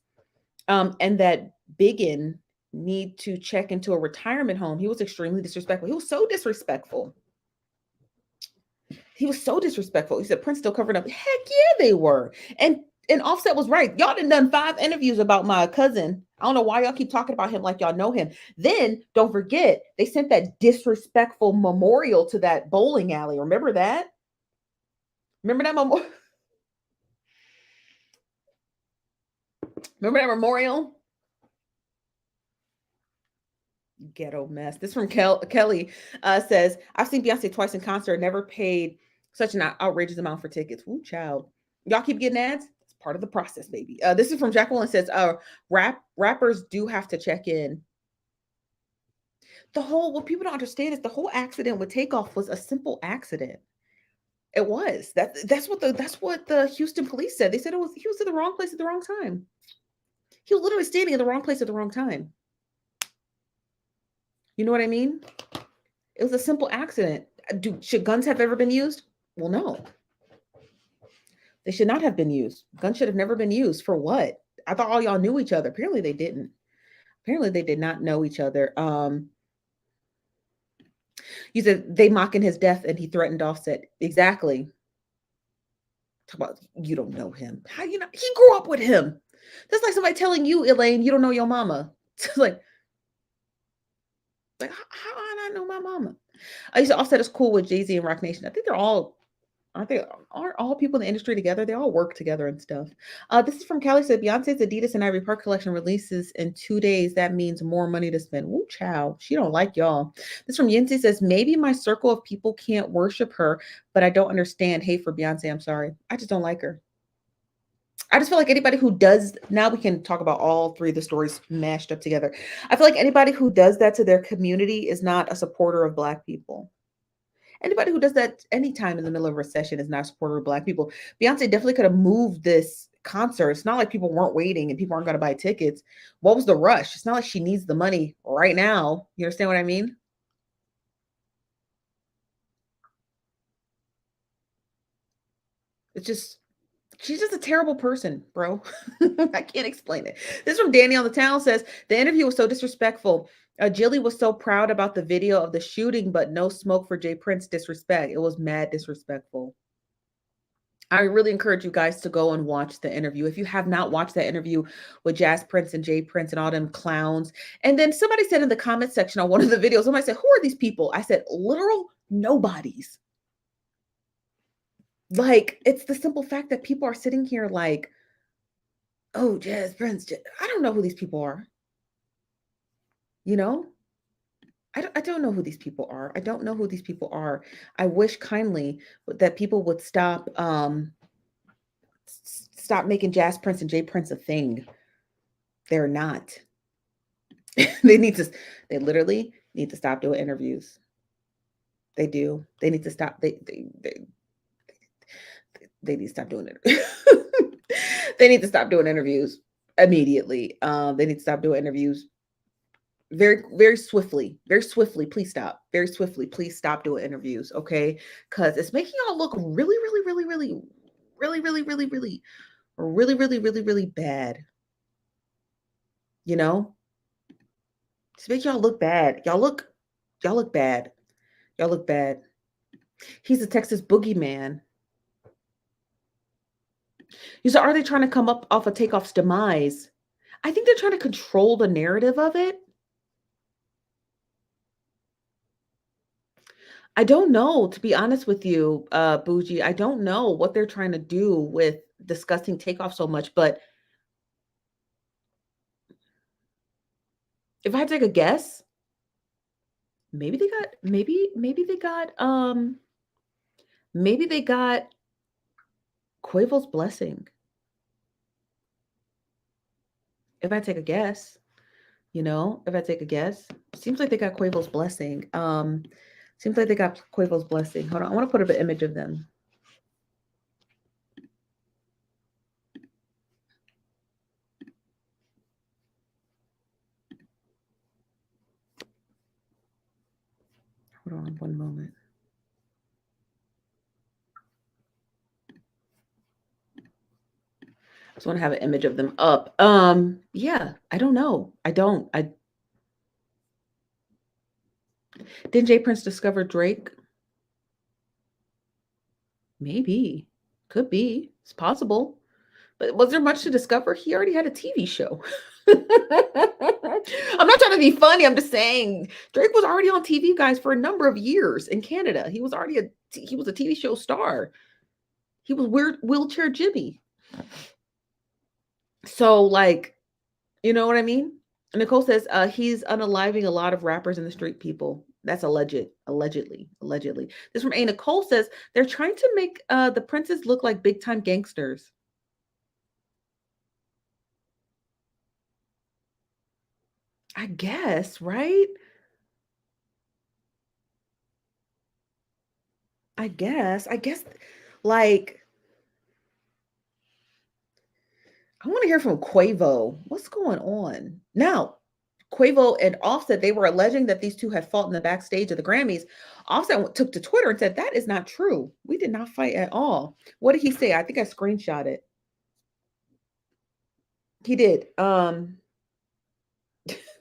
and that Biggin need to check into a retirement home. He was extremely disrespectful. He was so disrespectful. He said Prince still covered up. Heck yeah, they were. And Offset was right. Y'all done 5 interviews about my cousin. I don't know why y'all keep talking about him like y'all know him. Then don't forget, they sent that disrespectful memorial to that bowling alley. Remember that? Remember that memorial? Remember that memorial? Ghetto mess. This from Kelly says, I've seen Beyonce twice in concert, never paid such an outrageous amount for tickets. Ooh, child. Y'all keep getting ads? It's part of the process, baby. This is from Jacqueline says, rappers do have to check in. What people don't understand is the whole accident with Takeoff was a simple accident. It was. That's what the Houston police said. They said he was in the wrong place at the wrong time. He was literally standing in the wrong place at the wrong time. You know what I mean? It was a simple accident. Should guns have ever been used? Well, no. They should not have been used. Guns should have never been used. For what? I thought all y'all knew each other. Apparently they didn't. Apparently they did not know each other. You said they mocking his death and he threatened Offset. Exactly. Talk about you don't know him. How you know? He grew up with him. That's like somebody telling you, Elaine, you don't know your mama. It's like how I not know my mama? I used to Offset is cool with Jay-Z and Rock Nation. I think they're all aren't all people in the industry together? They all work together and stuff. This is from Kelly said Beyonce's Adidas and Ivy Park collection releases in 2 days. That means more money to spend. Woo, child. She don't like y'all. This from Yancy says maybe my circle of people can't worship her, but I don't understand hate for Beyonce. I'm sorry. I just don't like her. I just feel like anybody who does, now we can talk about all 3 of the stories mashed up together. I feel like anybody who does that to their community is not a supporter of Black people. Anybody who does that anytime in the middle of a recession is not a supporter of Black people. Beyonce definitely could have moved this concert. It's not like people weren't waiting and people aren't going to buy tickets. What was the rush? It's not like she needs the money right now. You understand what I mean? It's just, she's just a terrible person, bro. I can't explain it. This from Danny on the Town says, the interview was so disrespectful. Jilly was so proud about the video of the shooting, but no smoke for Jay Prince disrespect. It was mad disrespectful. I really encourage you guys to go and watch the interview. If you have not watched that interview with Prince and Jay Prince and all them clowns. And then somebody said in the comment section on one of the videos, somebody said, who are these people? I said, literal nobodies. Like, it's the simple fact that people are sitting here like, oh, Prince. I don't know who these people are. You know? I don't know who these people are. I don't know who these people are. I wish kindly that people would stop making Prince and Jay Prince a thing. They're not. they need to they literally need to stop doing interviews. They do. They need to stop. They need to stop doing it. They need to stop doing interviews immediately. They need to stop doing interviews very swiftly. Very swiftly. Please stop. Very swiftly. Please stop doing interviews. Okay. Because it's making y'all look really bad. You know? It's making y'all look bad. Y'all look bad. Y'all look bad. He's a Texas boogeyman. You said, are they trying to come up off of Takeoff's demise? I think they're trying to control the narrative of it. I don't know, to be honest with you, Bougie. I don't know what they're trying to do with discussing Takeoff so much, but if I had to take a guess, maybe they got Quavo's blessing. If I take a guess, seems like they got Quavo's blessing. Seems like they got Quavo's blessing. Hold on, I want to put up an image of them. Hold on one moment. I just want to have an image of them up. Yeah, I don't know. Didn't Jay Prince discover Drake? Maybe. Could be. It's possible. But was there much to discover? He already had a TV show. I'm not trying to be funny. I'm just saying Drake was already on TV, guys, for a number of years in Canada. He was a TV show star. He was wheelchair Jimmy. So, like, you know what I mean? Nicole says he's unaliving a lot of rappers and the street people. That's allegedly. This from A. Nicole says they're trying to make the princes look like big time gangsters. I guess, right? I guess, like, I want to hear from Quavo. What's going on? Now, Quavo and Offset, they were alleging that these two had fought in the backstage of the Grammys. Offset took to Twitter and said, that is not true. We did not fight at all. What did he say? I think I screenshot it. He did.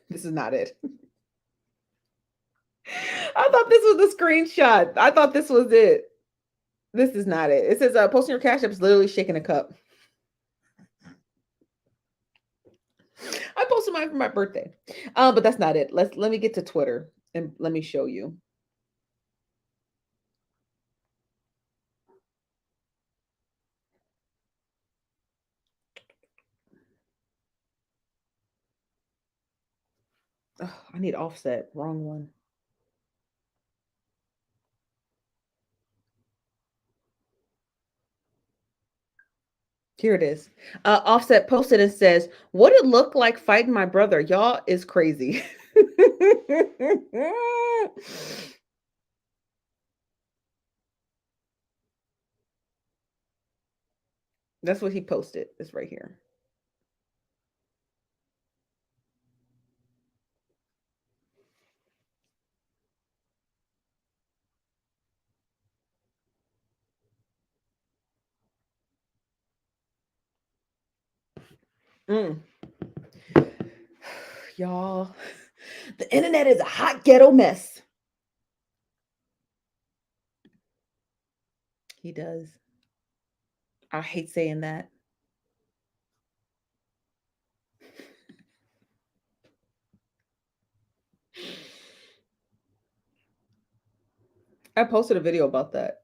This is not it. I thought this was the screenshot. I thought this was it. This is not it. It says posting your cash app is literally shaking a cup. I posted mine for my birthday. But that's not it. Let me get to Twitter and let me show you. Oh, I need Offset. Wrong one. Here it is. Offset posted and says, what it look like fighting my brother? Y'all is crazy. That's what he posted. It's right here. Y'all, the internet is a hot ghetto mess. He does. I hate saying that. I posted a video about that.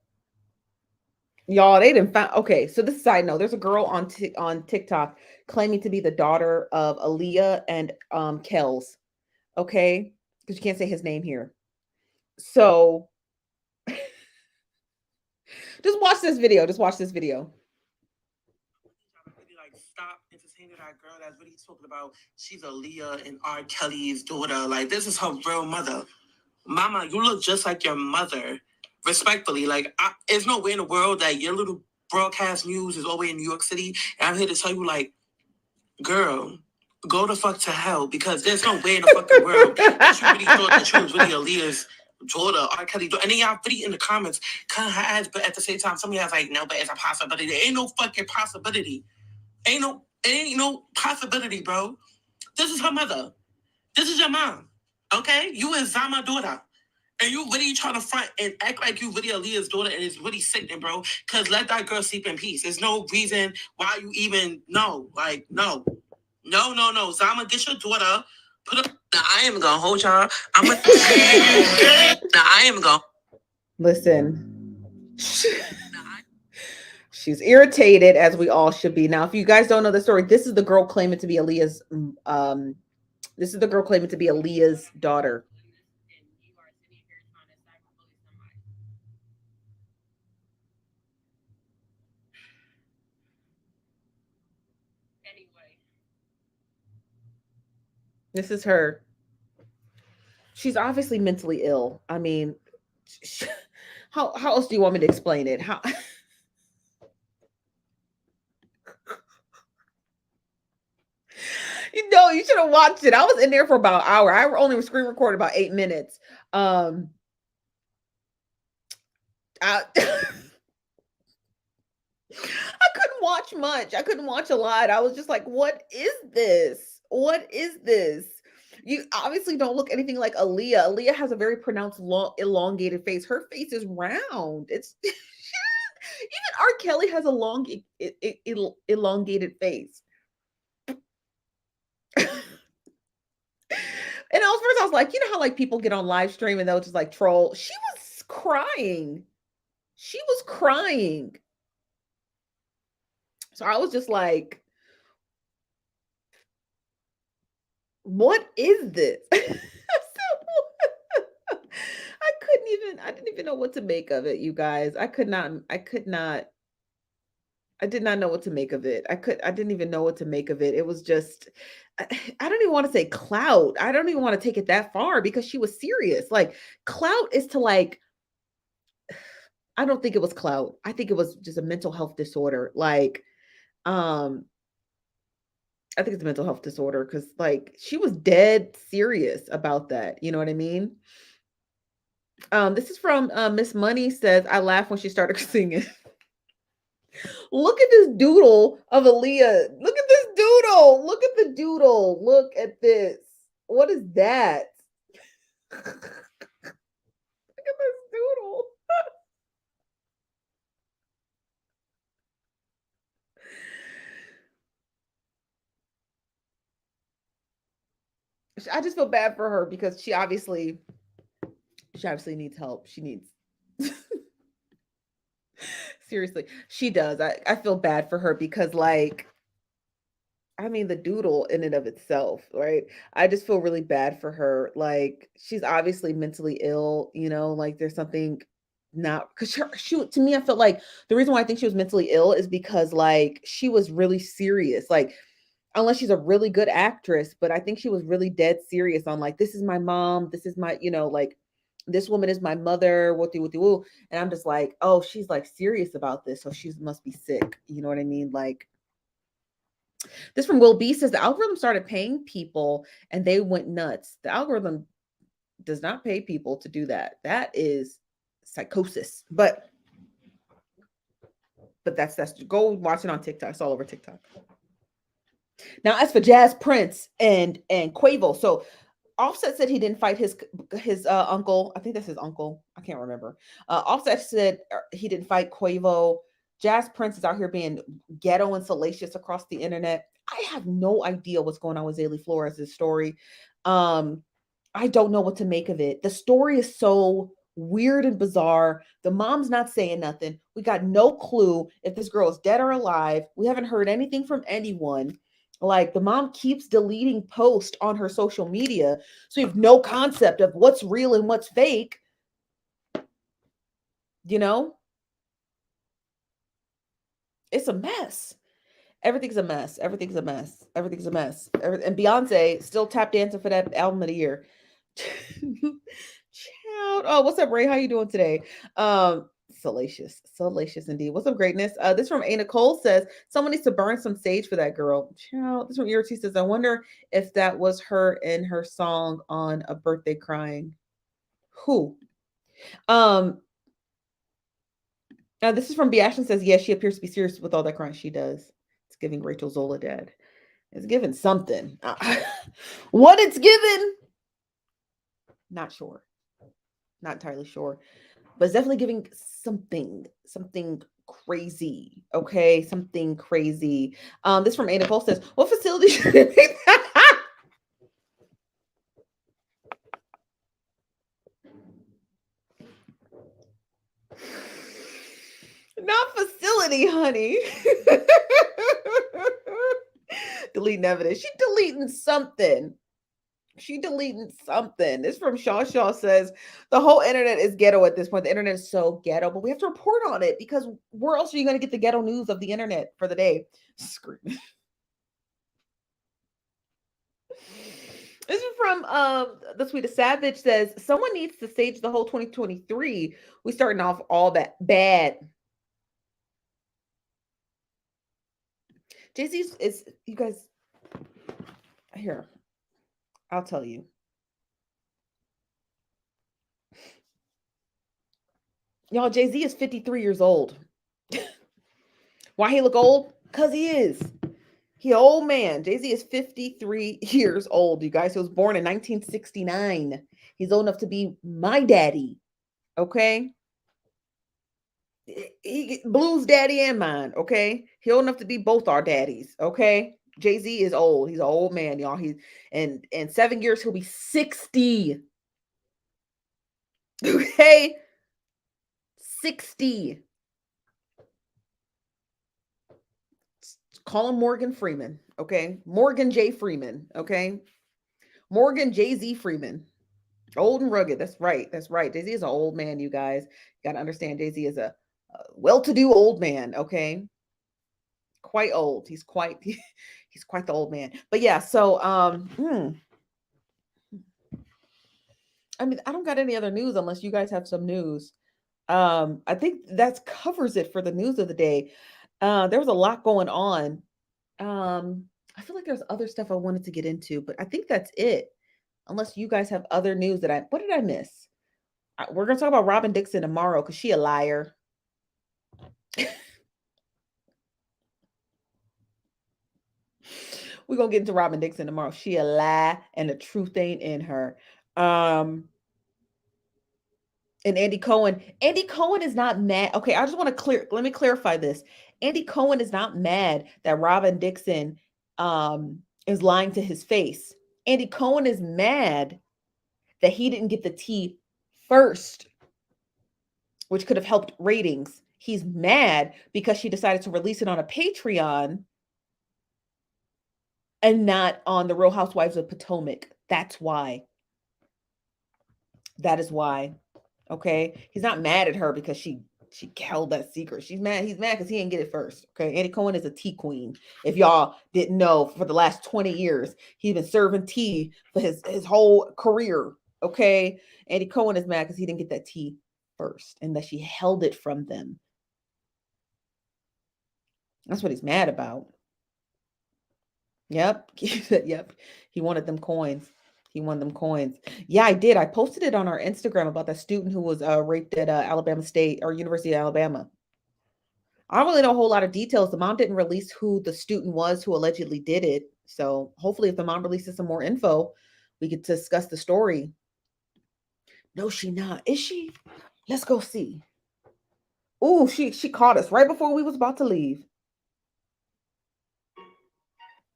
Y'all, they didn't find. Okay, so this is a side note. There's a girl on TikTok claiming to be the daughter of Aaliyah and Kells. Okay, because you can't say his name here. So just watch this video. Just watch this video. Really like stop entertaining that girl that's really talking about she's Aaliyah and R. Kelly's daughter. Like this is her real mother. Mama, you look just like your mother. Respectfully, like there's no way in the world that your little broadcast news is all the way in New York City, and I'm here to tell you, like, girl, go the fuck to hell because there's no way in the fucking world that you really thought that you was really Aaliyah's daughter, R. Kelly daughter. And then y'all really in the comments kind of her ass, but at the same time, some of y'all's like, no, but it's a possibility. There ain't no fucking possibility. Ain't no possibility, bro. This is her mother. This is your mom. Okay? You is Zama daughter. And you really trying to front and act like you really Aaliyah's daughter and it's really sickening, bro. Cause let that girl sleep in peace. There's no reason why you even no. Like, no. No. Zama, get your daughter. Put up. Now I am gonna hold y'all. I'm gonna now I am gonna Listen. She's irritated, as we all should be. Now, if you guys don't know the story, this is the girl claiming to be Aaliyah's daughter. This is her. She's obviously mentally ill. I mean, how else do you want me to explain it? How you should have watched it. I was in there for about an hour. I only screen recorded about 8 minutes. I, I couldn't watch much. I couldn't watch a lot. I was just like, what is this? What is this? You obviously don't look anything like Aaliyah. Aaliyah has a very pronounced, long, elongated face. Her face is round. It's even R. Kelly has a long, elongated face. And I was like, you know how like people get on live stream and they'll just like troll. She was crying. She was crying. So I was just like, what is this? I didn't even know what to make of it, you guys. I did not know what to make of it. I didn't even know what to make of it. It was just, I don't even want to say clout. I don't even want to take it that far because she was serious. Like clout is to like, I don't think it was clout. I think it was just a mental health disorder. Like, I think it's a mental health disorder because like she was dead serious about that. You know what I mean? This is from Miss Money says, I laughed when she started singing. Look at this doodle of Aaliyah. Look at this doodle. Look at the doodle. Look at this. What is that? Look at this doodle. I just feel bad for her because she obviously needs help. She needs seriously, she does. I feel bad for her because like I mean the doodle in and of itself, right? I just feel really bad for her. Like she's obviously mentally ill, you know, like there's something not because she to me, I felt like the reason why I think she was mentally ill is because like she was really serious. Like unless she's a really good actress, but I think she was really dead serious on like, this is my mom, this is my, you know, like this woman is my mother, woo. And I'm just like, oh, she's like serious about this. So she must be sick. You know what I mean? Like this from Will B says the algorithm started paying people and they went nuts. The algorithm does not pay people to do that. That is psychosis. But that's go watch it on TikTok. It's all over TikTok. Now, as for Jprince and Quavo, so Offset said he didn't fight his uncle. I think that's his uncle. I can't remember. Offset said he didn't fight Quavo. Jprince is out here being ghetto and salacious across the internet. I have no idea what's going on with Zailey Flores' story. Um, I don't know what to make of it. The story is so weird and bizarre. The mom's not saying nothing. We got no clue if this girl is dead or alive. We haven't heard anything from anyone. Like the mom keeps deleting posts on her social media. So you have no concept of what's real and what's fake. You know, it's a mess. Everything's a mess. Everything's a mess. Everything's a mess. And Beyonce still tap dancing for that album of the year. Child. Oh, what's up, Ray? How you doing today? Salacious, salacious indeed. What's up, greatness? This from A Nicole says someone needs to burn some sage for that girl. Child. This from Irity says I wonder if that was her in her song on a birthday crying. Who? Um. Now this is from B. Ashton says yes, she appears to be serious with all that crying she does. It's giving Rachel Zola dead. It's given something. What it's given? Not sure. Not entirely sure. But it's definitely giving something crazy. Okay, something crazy. This from A Nicole says, what facility should it be? Not facility, honey. Deleting evidence. She deleting something. This from Shaw says the whole internet is ghetto at this point. The internet is so ghetto, but we have to report on it because where else are you going to get the ghetto news of the internet for the day? Screaming. This is from the sweetest savage says someone needs to stage the whole 2023. We starting off all that bad. Jay-Z is you guys here. I'll tell you. Y'all, Jay-Z is 53 years old. Why he look old? Because he is. He an old man. Jay-Z is 53 years old, you guys. He was born in 1969. He's old enough to be my daddy. Okay? He Blue's daddy and mine. Okay? He old enough to be both our daddies. Okay? Jay-Z is old. He's an old man, y'all. He's in 7 years, he'll be 60. Okay? 60. Call him Morgan Freeman, okay? Morgan J. Freeman, okay? Morgan Jay-Z Freeman. Old and rugged. That's right. That's right. Jay-Z is an old man, you guys. You got to understand Jay-Z is a well-to-do old man, okay? Quite old. He's quite the old man. But yeah, so I mean, I don't got any other news unless you guys have some news. I think that covers it for the news of the day. There was a lot going on. I feel like there's other stuff I wanted to get into, but I think that's it. Unless you guys have other news what did I miss? We're gonna talk about Robin Dixon tomorrow because she a liar. We're gonna get into Robin Dixon tomorrow. She a lie and the truth ain't in her. And Andy Cohen is not mad. Okay, I just want to let me clarify this. Andy Cohen is not mad that Robin Dixon is lying to his face. Andy Cohen is mad that he didn't get the tea first, which could have helped ratings. He's mad because she decided to release it on a Patreon and not on the Real Housewives of Potomac. That's why. That is why. Okay, he's not mad at her because she held that secret. He's mad because he didn't get it first. Okay, Andy Cohen is a tea queen. If y'all didn't know, for the last 20 years, he's been serving tea for his whole career. Okay, Andy Cohen is mad because he didn't get that tea first and that she held it from them. That's what he's mad about. Yep. Yep. He wanted them coins. Yeah, I did. I posted it on our Instagram about that student who was raped at Alabama State or University of Alabama. I don't really know a whole lot of details. The mom didn't release who the student was who allegedly did it. So hopefully if the mom releases some more info, we could discuss the story. No, she not. Is she? Let's go see. Ooh, she caught us right before we was about to leave.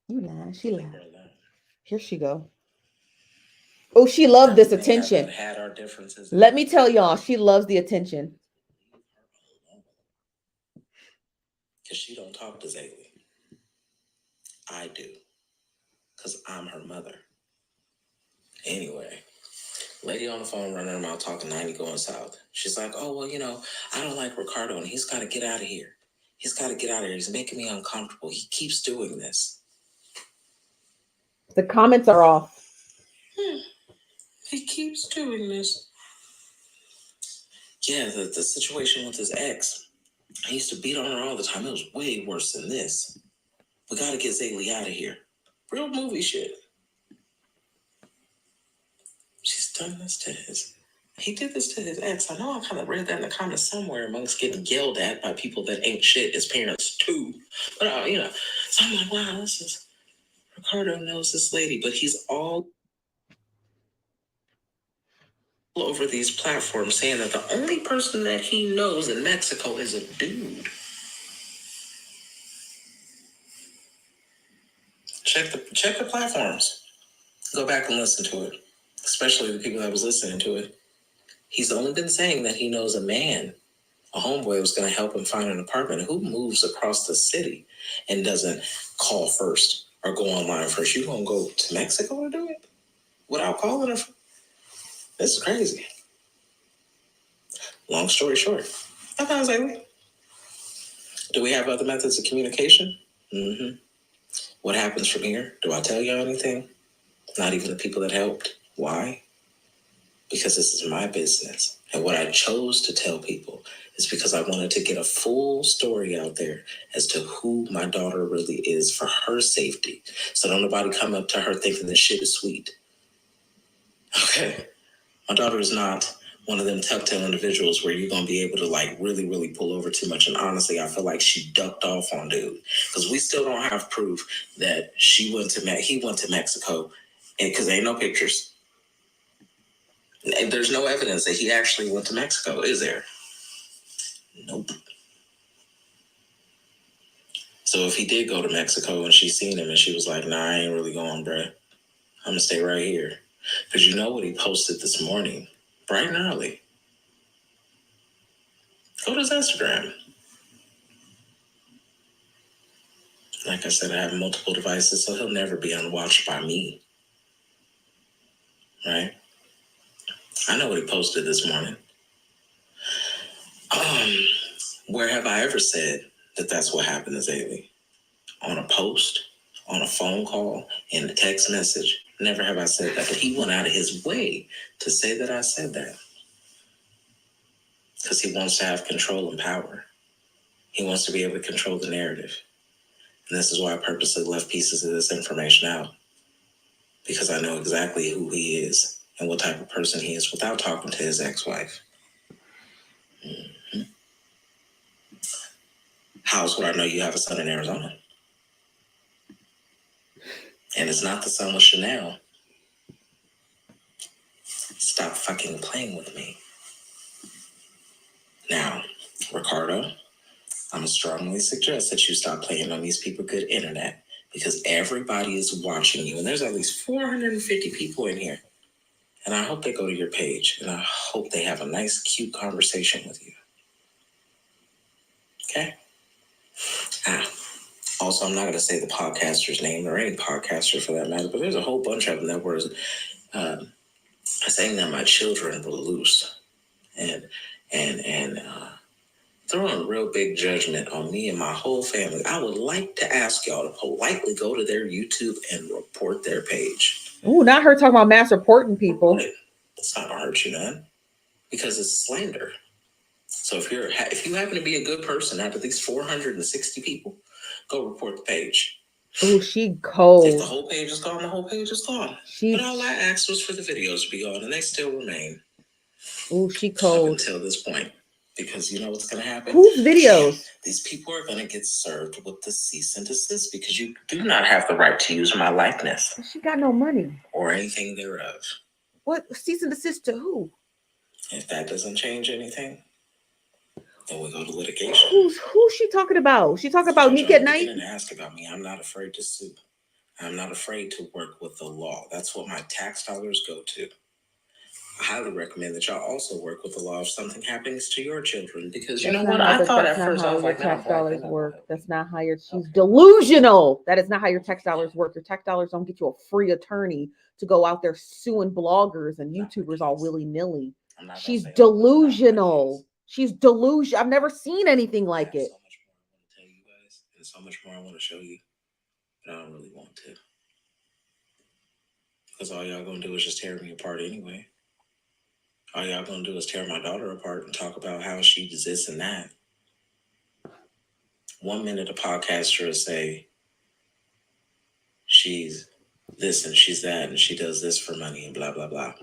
You lying? She lied. Here she go. Oh, she loved this attention. Had our differences. Let me tell y'all, she loves the attention. Because she don't talk to Zailey. I do. Because I'm her mother. Anyway, lady on the phone running her mouth talking 90 going south. She's like, oh, well, I don't like Ricardo and he's got to get out of here. He's got to get out of here. He's making me uncomfortable. He keeps doing this. The comments are off. He keeps doing this. Yeah, the situation with his ex. He used to beat on her all the time. It was way worse than this. We got to get Zailey out of here. Real movie shit. She's done this to his... He did this to his ex. I know I kind of read that in the comments somewhere amongst getting yelled at by people that ain't shit as parents too. But, so I'm like, wow, this is... Ricardo knows this lady, but he's all over these platforms saying that the only person that he knows in Mexico is a dude. Check the platforms. Go back and listen to it. Especially the people that was listening to it. He's only been saying that he knows a man. A homeboy was going to help him find an apartment. Who moves across the city and doesn't call first or go online first? You going to go to Mexico to do it? Without calling her? This is crazy. Long story short. I found Zailey. Do we have other methods of communication? Mm-hmm. What happens from here? Do I tell you anything? Not even the people that helped. Why? Because this is my business. And what I chose to tell people is because I wanted to get a full story out there as to who my daughter really is for her safety. So don't nobody come up to her thinking this shit is sweet. Okay? My daughter is not one of them telltale individuals where you're going to be able to really, really pull over too much. And honestly, I feel like she ducked off on dude. Because we still don't have proof that he went to Mexico. And because there ain't no pictures. And there's no evidence that he actually went to Mexico, is there? Nope. So if he did go to Mexico and she seen him and she was like, nah, I ain't really going, bruh. I'm going to stay right here. Because you know what he posted this morning? Bright and early. Go to his Instagram. Like I said, I have multiple devices, so he'll never be unwatched by me. Right? I know what he posted this morning. Where have I ever said that that's what happened to Zailey? On a post, on a phone call, in a text message. Never have I said that. But he went out of his way to say that I said that. Because he wants to have control and power. He wants to be able to control the narrative. And this is why I purposely left pieces of this information out. Because I know exactly who he is and what type of person he is without talking to his ex-wife. Mm-hmm. How else would I know you have a son in Arizona? And it's not the son with Chanel. Stop fucking playing with me. Now, Ricardo, I'm gonna strongly suggest that you stop playing on these people good internet because everybody is watching you. And there's at least 450 people in here. And I hope they go to your page and I hope they have a nice, cute conversation with you. Okay? Also, I'm not going to say the podcaster's name or any podcaster for that matter, but there's a whole bunch of them that were saying that my children were loose and throwing a real big judgment on me and my whole family. I would like to ask y'all to politely go to their YouTube and report their page. Ooh, not her talking about mass reporting people. It's not going to hurt you none because it's slander. So if you happen to be a good person out of these 460 people, go report the page. Oh, she cold. If the whole page is gone, the whole page is gone. But all I asked was for the videos to be gone, and they still remain. Oh, she cold. Up until this point. Because you know what's going to happen? Whose videos? These people are going to get served with the cease and desist because you do not have the right to use my likeness. She got no money. Or anything thereof. What? Cease and desist to who? If that doesn't change anything. then we go to litigation. Who's she talking about? She talking about Nick at Night? And ask about me. I'm not afraid to sue. I'm not afraid to work with the law. That's what my tax dollars go to. I highly recommend that y'all also work with the law if something happens to your children, because you know what? I thought at first I was like, tax dollars work. That's not how your she's delusional. That is not how your tax dollars work. Your tax dollars don't get you a free attorney to go out there suing bloggers and YouTubers all willy-nilly. She's delusional. She's delusional. I've never seen anything like it. So much more I want to tell you guys, and so much more I want to show you, but I don't really want to. Because all y'all gonna do is just tear me apart anyway. All y'all gonna do is tear my daughter apart and talk about how she does this and that. 1 minute a podcaster will say she's this and she's that and she does this for money and blah, blah, blah.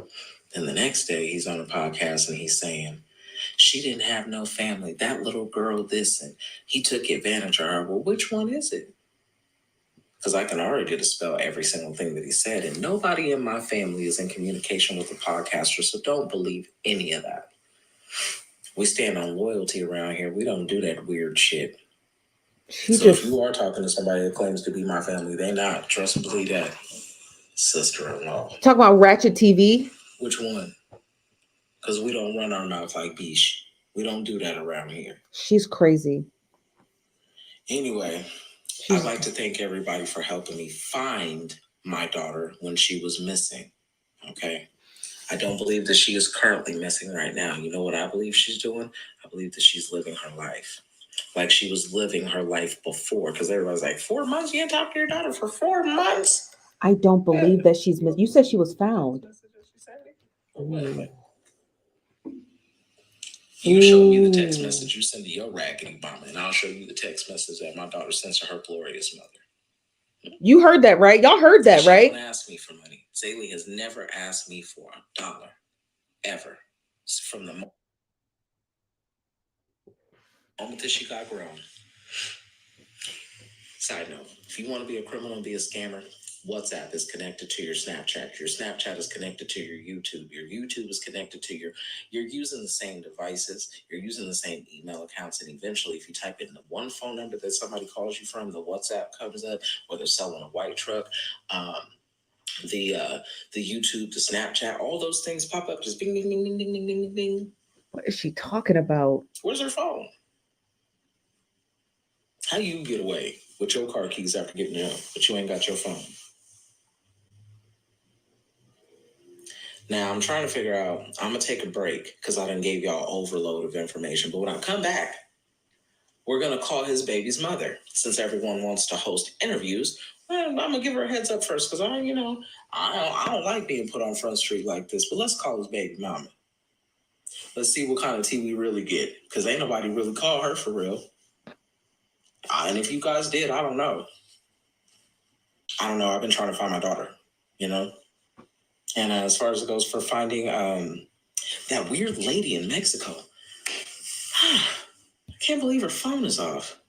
And the next day he's on a podcast and he's saying, she didn't have no family. That little girl, this, and he took advantage of her. Well, which one is it? Because I can already dispel every single thing that he said. And nobody in my family is in communication with a podcaster, so don't believe any of that. We stand on loyalty around here. We don't do that weird shit. If you are talking to somebody that claims to be my family, they not. Trust and believe that. Sister-in-law. Talk about Ratchet TV. Which one? Because we don't run our mouth like Bish. We don't do that around here. She's crazy. Anyway, I'd like to thank everybody for helping me find my daughter when she was missing. Okay? I don't believe that she is currently missing right now. You know what I believe she's doing? I believe that she's living her life like she was living her life before. Because everybody's like, 4 months? You didn't talk to your daughter for 4 months? I don't believe that she's missing. You said she was found. You show me the text message you send to your raggedy mama, and I'll show you the text message that my daughter sends to her glorious mother. You heard that, right? Y'all heard that, right? She don't ask me for money. Zailey has never asked me for $1, ever. From the moment that she got grown. Side note, if you want to be a criminal and be a scammer, WhatsApp is connected to your Snapchat. Your Snapchat is connected to your YouTube. Your YouTube is connected to you're using the same devices. You're using the same email accounts. And eventually, if you type in the one phone number that somebody calls you from, the WhatsApp comes up, or they're selling a white truck, the YouTube, the Snapchat, all those things pop up. Just bing, bing, bing, bing, bing, bing, bing, bing. What is she talking about? Where's her phone? How do you get away with your car keys after getting out, but you ain't got your phone? Now, I'm trying to figure out, I'm going to take a break because I done gave y'all overload of information. But when I come back, we're going to call his baby's mother. Since everyone wants to host interviews, I'm going to give her a heads up first because I don't like being put on Front Street like this. But let's call his baby mama. Let's see what kind of tea we really get, because ain't nobody really call her for real. And if you guys did, I don't know. I've been trying to find my daughter, And as far as it goes for finding that weird lady in Mexico, I can't believe her phone is off.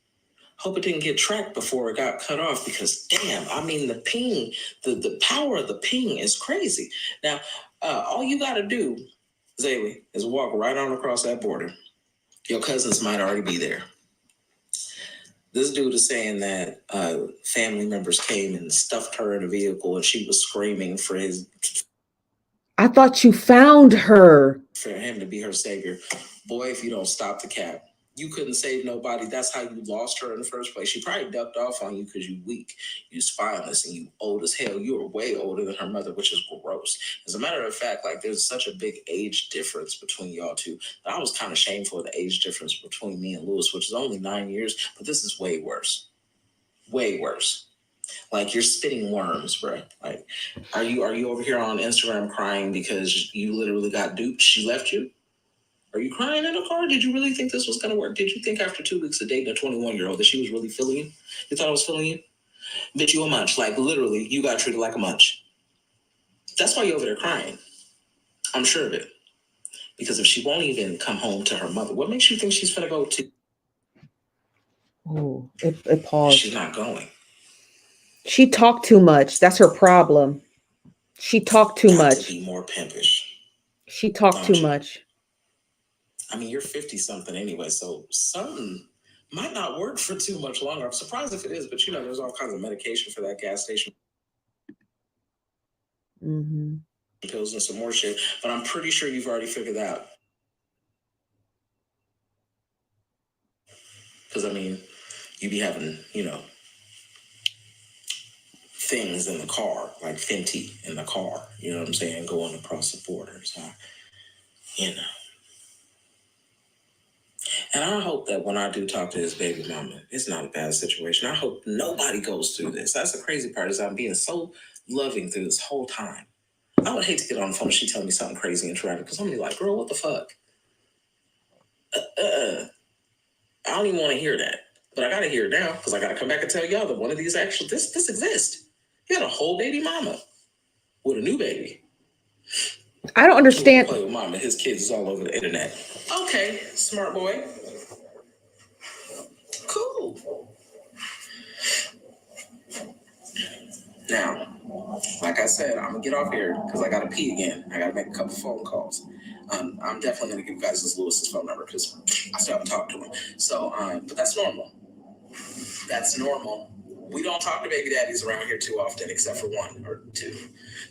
Hope it didn't get tracked before it got cut off, because damn, the ping, the power of the ping is crazy. Now, all you got to do, Zailey, is walk right on across that border. Your cousins might already be there. This dude is saying that family members came and stuffed her in a vehicle and she was screaming for his... I thought you found her. For him to be her savior. Boy, if you don't stop the cap, you couldn't save nobody. That's how you lost her in the first place. She probably ducked off on you because you weak, you spineless, and you old as hell. You were way older than her mother, which is gross. As a matter of fact, there's such a big age difference between y'all two. I was kind of shameful of the age difference between me and Lewis, which is only 9 years, but this is way worse. Way worse. You're spitting worms, bro. Are you over here on Instagram crying because you literally got duped? She left you? Are you crying in a car? Did you really think this was going to work? Did you think after 2 weeks of dating a 21-year-old that she was really feeling you? You thought I was feeling you? Bitch, you a munch. Literally, you got treated like a munch. That's why you're over there crying. I'm sure of it. Because if she won't even come home to her mother, what makes you think she's going to go to? Oh, it paused. She's not going. She talked too much. That's her problem. She talked too much. To be more pimpish. She talked too much. I mean, you're 50 something anyway, so something might not work for too much longer. I'm surprised if it is, but you know, there's all kinds of medication for that gas station. Mm-hmm. Pills and some more shit, but I'm pretty sure you've already figured that out. Because, I mean, you be having, you know, things in the car, like Fenty in the car, you know what I'm saying, going across the border. So, you know. And I hope that when I do talk to this baby mama, it's not a bad situation. I hope nobody goes through this. That's the crazy part, is I'm being so loving through this whole time. I would hate to get on the phone and she tell me something crazy and traumatic, because I'm gonna be like, girl, what the fuck? I don't even want to hear that. But I gotta hear it now, because I gotta come back and tell y'all that one of these actually, this exists. He had a whole baby mama with a new baby. I don't understand. Play with mama. His kids is all over the internet. Okay, smart boy. Cool. Now, like I said, I'm gonna get off here because I gotta pee again. I gotta make a couple phone calls. I'm definitely gonna give you guys this Lewis's phone number because I still haven't talked to him. So, but that's normal. That's normal. We don't talk to baby daddies around here too often, except for one or two.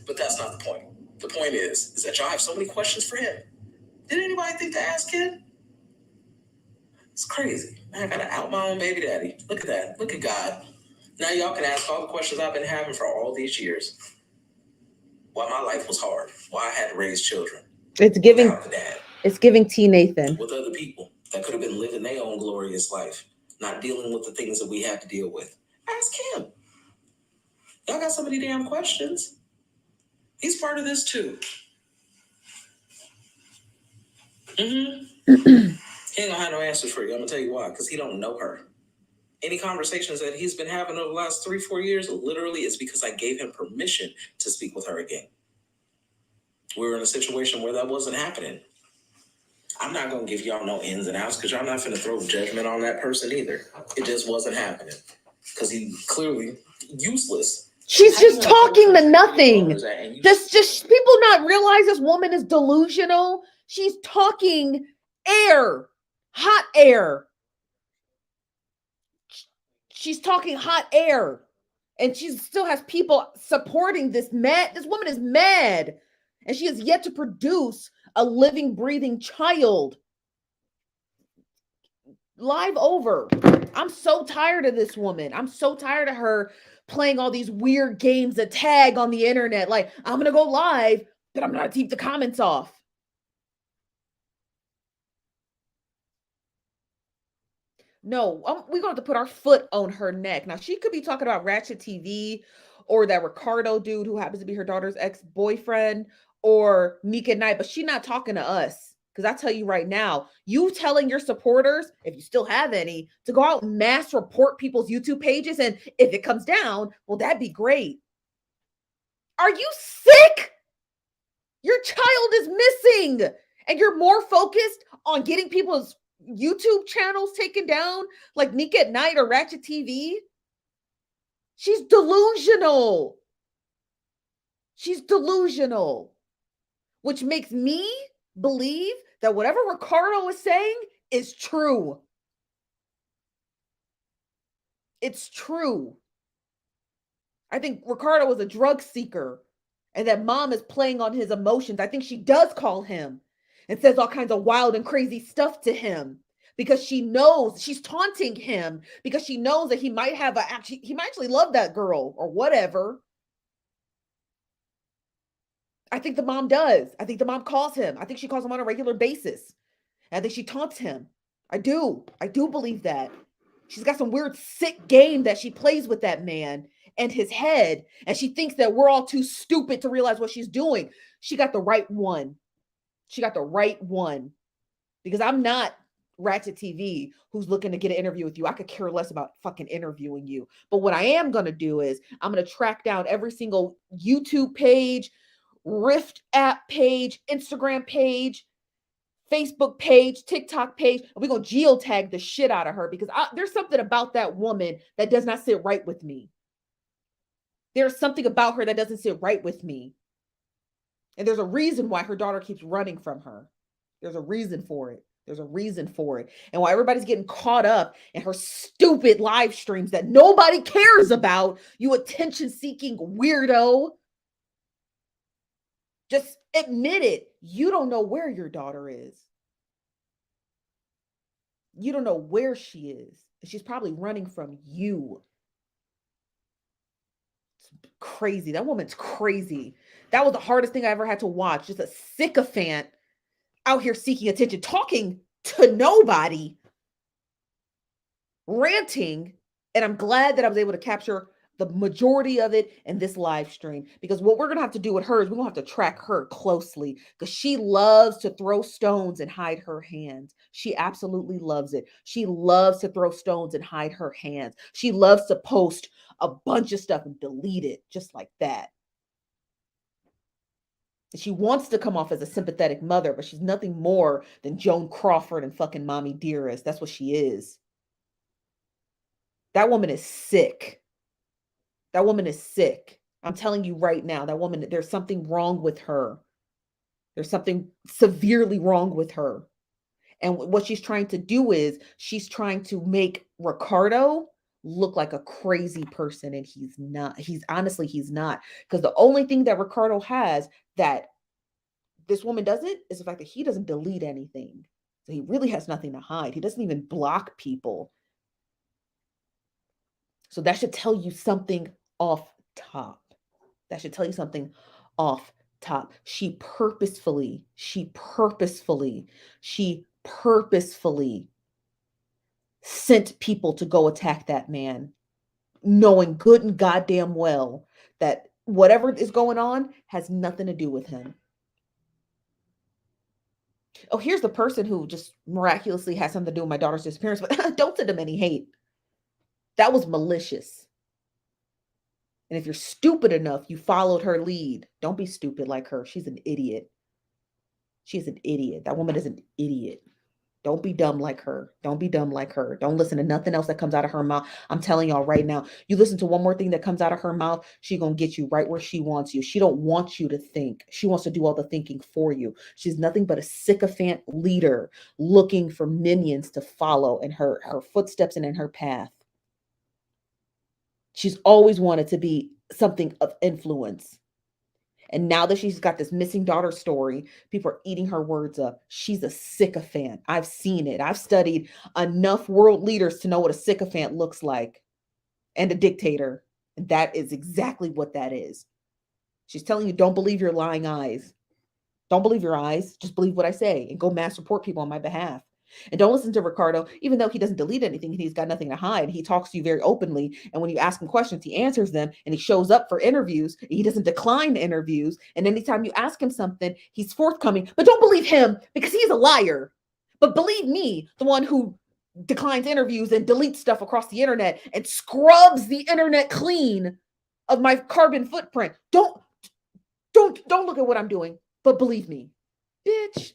But that's not the point. The point is that y'all have so many questions for him. Did anybody think to ask him? It's crazy. Man, I gotta out my own baby daddy. Look at that. Look at God. Now y'all can ask all the questions I've been having for all these years. Why my life was hard. Why I had to raise children. It's giving. Without the dad. It's giving T Nathan. With other people that could have been living their own glorious life, not dealing with the things that we had to deal with. Ask him. Y'all got so many damn questions. He's part of this too. Mm-hmm. He ain't gonna have no answers for you. I'm gonna tell you why. Because he don't know her. Any conversations that he's been having over the last 3-4 years, literally, is because I gave him permission to speak with her again. We were in a situation where that wasn't happening. I'm not going to give y'all no ins and outs because y'all not finna throw judgment on that person either. It just wasn't happening because he clearly useless. She's just talking to nothing. Just people not realize this woman is delusional. She's talking air, hot air. She's talking hot air, and she still has people supporting this mad. This woman is mad, and she has yet to produce a living, breathing child. Live over. I'm so tired of this woman. I'm so tired of her playing all these weird games of tag on the internet. Like, I'm going to go live, but I'm going to keep the comments off. No, we're going to have to put our foot on her neck. Now, she could be talking about Ratchet TV or that Ricardo dude who happens to be her daughter's ex-boyfriend or Meek at Night, but she's not talking to us. Because I tell you right now, you telling your supporters, if you still have any, to go out and mass report people's YouTube pages, and if it comes down, well, that'd be great. Are you sick? Your child is missing, and you're more focused on getting people's YouTube channels taken down, like Meek at Night or Ratchet TV. She's delusional. She's delusional, which makes me believe that whatever Ricardo is saying is true. It's true. I think Ricardo was a drug seeker and that mom is playing on his emotions. I think she does call him and says all kinds of wild and crazy stuff to him because she knows she's taunting him because she knows that he might actually love that girl or whatever. I think the mom does. I think the mom calls him. I think she calls him on a regular basis. And I think she taunts him. I do believe that. She's got some weird sick game that she plays with that man and his head. And she thinks that we're all too stupid to realize what she's doing. She got the right one. She got the right one. Because I'm not Ratchet TV who's looking to get an interview with you. I could care less about fucking interviewing you. But what I am going to do is I'm going to track down every single YouTube page, Rift app page, Instagram page, Facebook page, TikTok page, and we're going to geotag the shit out of her because there's something about that woman that does not sit right with me. There's something about her that doesn't sit right with me. And there's a reason why her daughter keeps running from her. There's a reason for it. There's a reason for it. And while everybody's getting caught up in her stupid live streams that nobody cares about, you attention seeking weirdo, just admit it. You don't know where your daughter is. You don't know where she is. She's probably running from you. It's crazy. That woman's crazy. That was the hardest thing I ever had to watch. Just a sycophant out here seeking attention, talking to nobody, ranting. And I'm glad that I was able to capture the majority of it in this live stream, because what we're going to have to do with her is we're going to have to track her closely, because she loves to throw stones and hide her hands. She absolutely loves it. She loves to throw stones and hide her hands. She loves to post a bunch of stuff and delete it just like that. She wants to come off as a sympathetic mother, but she's nothing more than Joan Crawford and fucking Mommy Dearest. That's what she is. That woman is sick. That woman is sick. I'm telling you right now, that woman, there's something wrong with her. There's something severely wrong with her. And what she's trying to do is she's trying to make Ricardo look like a crazy person, and he's not. He's not. Because the only thing that Ricardo has that this woman doesn't is the fact that he doesn't delete anything. So he really has nothing to hide. He doesn't even block people. So that should tell you something off top. That should tell you something off top. She purposefully sent people to go attack that man, knowing good and goddamn well that whatever is going on has nothing to do with him. Oh, here's the person who just miraculously has something to do with my daughter's disappearance, but don't send them any hate. That was malicious. And if you're stupid enough, you followed her lead. Don't be stupid like her. She's an idiot. She's an idiot. That woman is an idiot. Don't be dumb like her. Don't be dumb like her. Don't listen to nothing else that comes out of her mouth. I'm telling y'all right now, you listen to one more thing that comes out of her mouth, she gonna get you right where she wants you. She don't want you to think. She wants to do all the thinking for you. She's nothing but a sycophant leader looking for minions to follow in her footsteps and in her path. She's always wanted to be something of influence. And now that she's got this missing daughter story, people are eating her words up. She's a sycophant. I've seen it. I've studied enough world leaders to know what a sycophant looks like, and a dictator. And that is exactly what that is. She's telling you, don't believe your lying eyes. Don't believe your eyes. Just believe what I say and go mass report people on my behalf. And don't listen to Ricardo, even though he doesn't delete anything and he's got nothing to hide. He talks to you very openly. And when you ask him questions, he answers them, and he shows up for interviews. He doesn't decline interviews. And anytime you ask him something, he's forthcoming. But don't believe him, because he's a liar. But believe me, the one who declines interviews and deletes stuff across the internet and scrubs the internet clean of my carbon footprint. Don't look at what I'm doing, but believe me, bitch.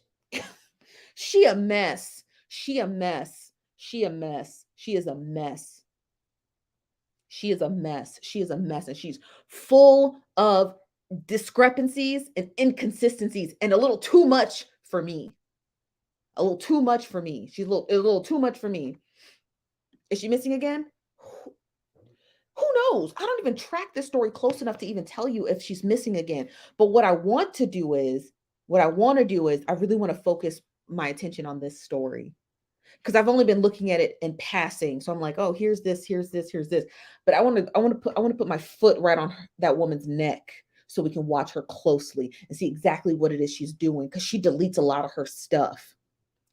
She a mess. She a mess. She a mess. She is a mess. She is a mess. She is a mess. And she's full of discrepancies and inconsistencies, and a little too much for me. A little too much for me. She's a little too much for me. Is she missing again? Who knows? I don't even track this story close enough to even tell you if she's missing again. But what I want to do is, I really want to focus my attention on this story, because I've only been looking at it in passing. So I'm like, oh, here's this. But I want to put my foot right on that woman's neck so we can watch her closely and see exactly what it is she's doing, because she deletes a lot of her stuff.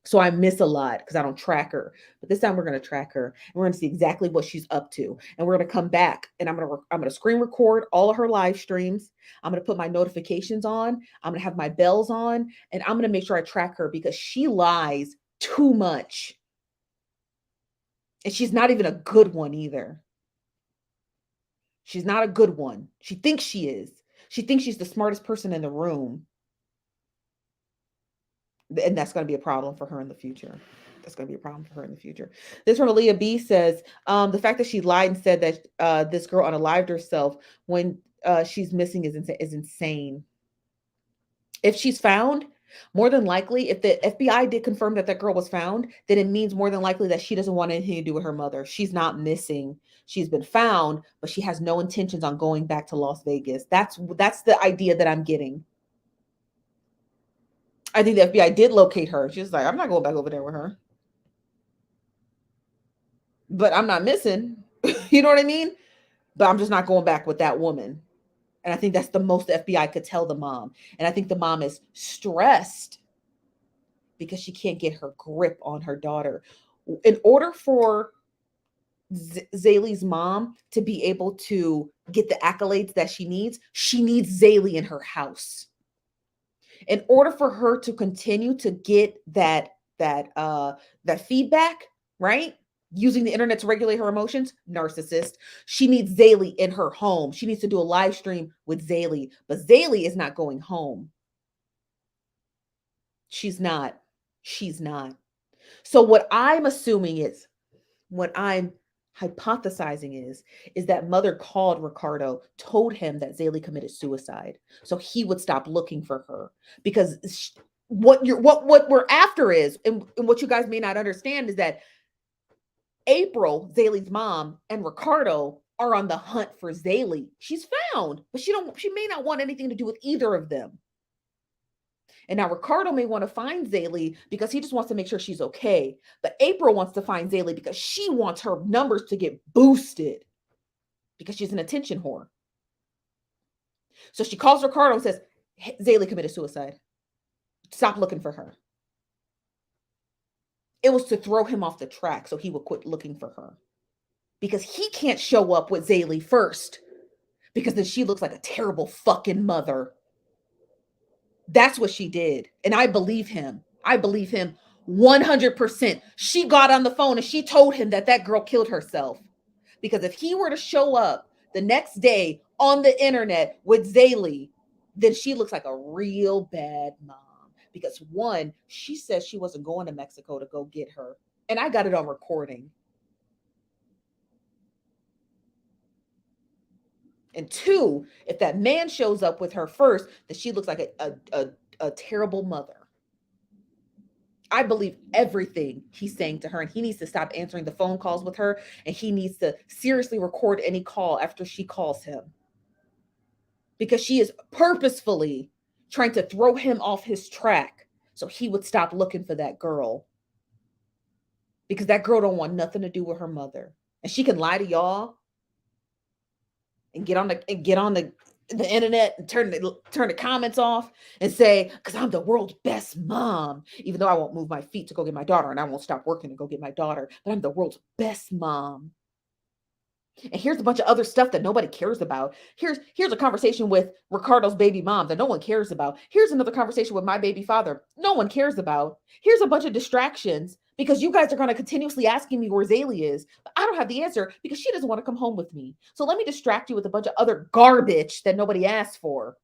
So I miss a lot because I don't track her. But this time we're going to track her, and we're going to see exactly what she's up to. And we're going to come back, and I'm going to screen record all of her live streams. I'm going to put my notifications on. I'm going to have my bells on, and I'm going to make sure I track her, because she lies too much. And she's not even a good one either. She's not a good one. She thinks she is. She thinks she's the smartest person in the room. And that's going to be a problem for her in the future. This from Aaliyah B says, the fact that she lied and said that this girl unalived herself when she's missing is insane. If she's found, More than likely, if the FBI did confirm that that girl was found, then it means more than likely that she doesn't want anything to do with her mother. She's not missing. She's been found, but she has no intentions on going back to Las Vegas. That's the idea that I'm getting. I think the FBI did locate her. She's like, I'm not going back over there with her. But I'm not missing. You know what I mean? But I'm just not going back with that woman. And I think that's the most the FBI could tell the mom. And I think the mom is stressed because she can't get her grip on her daughter. In order for Zailey's mom to be able to get the accolades that she needs Zailey in her house. In order for her to continue to get that feedback, right? Using the internet to regulate her emotions, narcissist. She needs Zailey in her home. She needs to do a live stream with Zailey, but Zailey is not going home. She's not. She's not. So what I'm assuming is, what I'm hypothesizing is that mother called Ricardo, told him that Zailey committed suicide, so he would stop looking for her. Because what we're after is, and what you guys may not understand is that April, Zailey's mom, and Ricardo are on the hunt for Zailey. She's found, but she may not want anything to do with either of them. And now Ricardo may want to find Zailey because he just wants to make sure she's okay. But April wants to find Zailey because she wants her numbers to get boosted because she's an attention whore. So she calls Ricardo and says, hey, Zailey committed suicide. Stop looking for her. It was to throw him off the track so he would quit looking for her. Because he can't show up with Zailey first. Because then she looks like a terrible fucking mother. That's what she did. And I believe him. I believe him 100%. She got on the phone and she told him that that girl killed herself. Because if he were to show up the next day on the internet with Zailey, then she looks like a real bad mom. Because one, she says she wasn't going to Mexico to go get her. And I got it on recording. And two, if that man shows up with her first, then she looks like a terrible mother. I believe everything he's saying to her, and he needs to stop answering the phone calls with her, and he needs to seriously record any call after she calls him. Because she is purposefully trying to throw him off his track so he would stop looking for that girl. Because that girl don't want nothing to do with her mother. And she can lie to y'all and get on the internet and turn the comments off and say, because I'm the world's best mom, even though I won't move my feet to go get my daughter and I won't stop working to go get my daughter, but I'm the world's best mom. And here's a bunch of other stuff that nobody cares about. Here's a conversation with Ricardo's baby mom that no one cares about. Here's another conversation with my baby father no one cares about. Here's a bunch of distractions because you guys are going to continuously asking me where Zailey is, but I don't have the answer because she doesn't want to come home with me. So let me distract you with a bunch of other garbage that nobody asked for.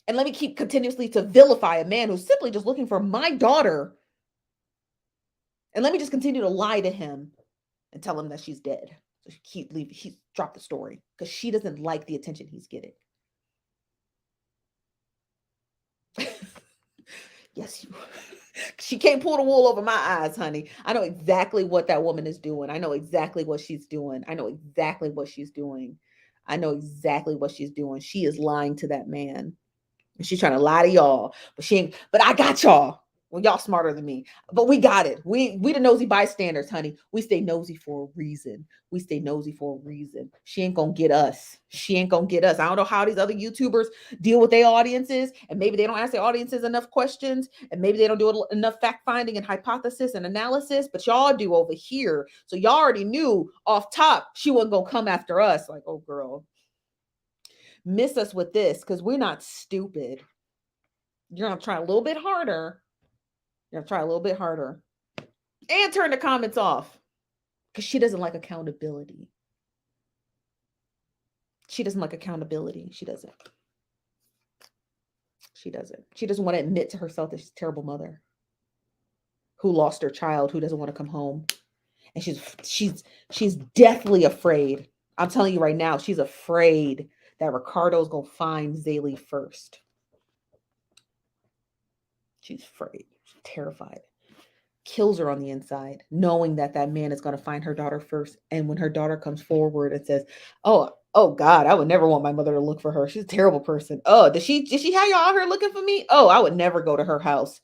And let me keep continuously to vilify a man who's simply just looking for my daughter. And let me just continue to lie to him and tell him that she's dead. So he dropped the story because she doesn't like the attention he's getting. Yes, she can't pull the wool over my eyes, honey. I know exactly what that woman is doing. I know exactly what she's doing. I know exactly what she's doing. I know exactly what she's doing. She is lying to that man. And she's trying to lie to y'all, but I got y'all. Well, y'all smarter than me, but we got it. We the nosy bystanders, honey. We stay nosy for a reason. We stay nosy for a reason. She ain't gonna get us. She ain't gonna get us. I don't know how these other YouTubers deal with their audiences, and maybe they don't ask their audiences enough questions, and maybe they don't do enough fact finding and hypothesis and analysis, but y'all do over here. So y'all already knew off top she wasn't gonna come after us. Like, oh girl, miss us with this because we're not stupid. You're gonna try a little bit harder. You're gonna try a little bit harder. And turn the comments off. Because she doesn't like accountability. She doesn't like accountability. She doesn't. She doesn't. She doesn't want to admit to herself that she's a terrible mother. Who lost her child, who doesn't want to come home. And she's deathly afraid. I'm telling you right now, she's afraid that Ricardo's gonna find Zailey first. She's afraid. She's terrified. Kills her on the inside, knowing that that man is going to find her daughter first. And when her daughter comes forward and says, oh God, I would never want my mother to look for her. She's a terrible person. Oh, did she have y'all out here looking for me? Oh, I would never go to her house.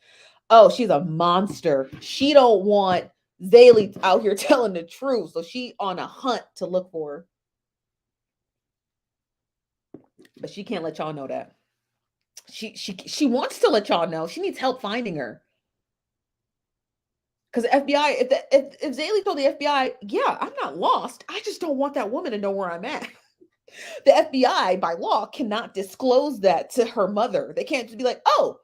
Oh, she's a monster. She don't want Zailey out here telling the truth. So she on a hunt to look for her. But she can't let y'all know that. She wants to let y'all know. She needs help finding her. Because the FBI, if Zailey told the FBI, yeah, I'm not lost. I just don't want that woman to know where I'm at. The FBI, by law, cannot disclose that to her mother. They can't just be like, oh,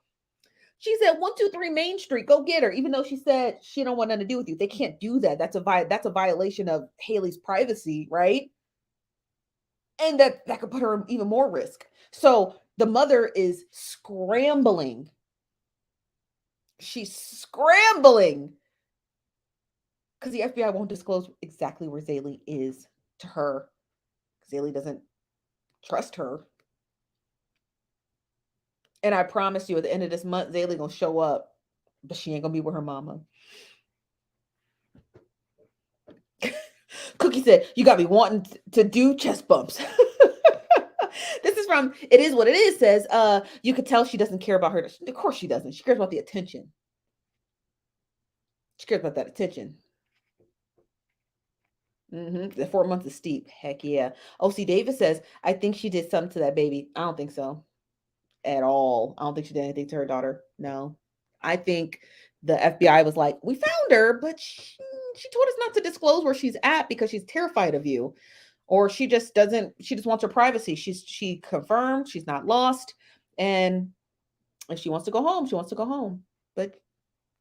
she's at 123 Main Street. Go get her. Even though she said she don't want nothing to do with you. They can't do that. That's a violation of Haley's privacy, right? And that could put her in even more risk. So the mother is scrambling. She's scrambling. Because the FBI won't disclose exactly where Zailey is to her. Zailey doesn't trust her. And I promise you, at the end of this month, Zailey gonna show up, but she ain't gonna be with her mama. Cookie said, you got me wanting to do chest bumps. This is from It Is What It Is, says, you could tell she doesn't care about her. Of course she doesn't. She cares about the attention. She cares about that attention. The 4 months is steep. Heck yeah. OC Davis says, I think she did something to that baby. I don't think so at all. I don't think she did anything to her daughter. No. I think the FBI was like, we found her, but she told us not to disclose where she's at because she's terrified of you. Or she just wants her privacy. She confirmed she's not lost. And if she wants to go home, she wants to go home. But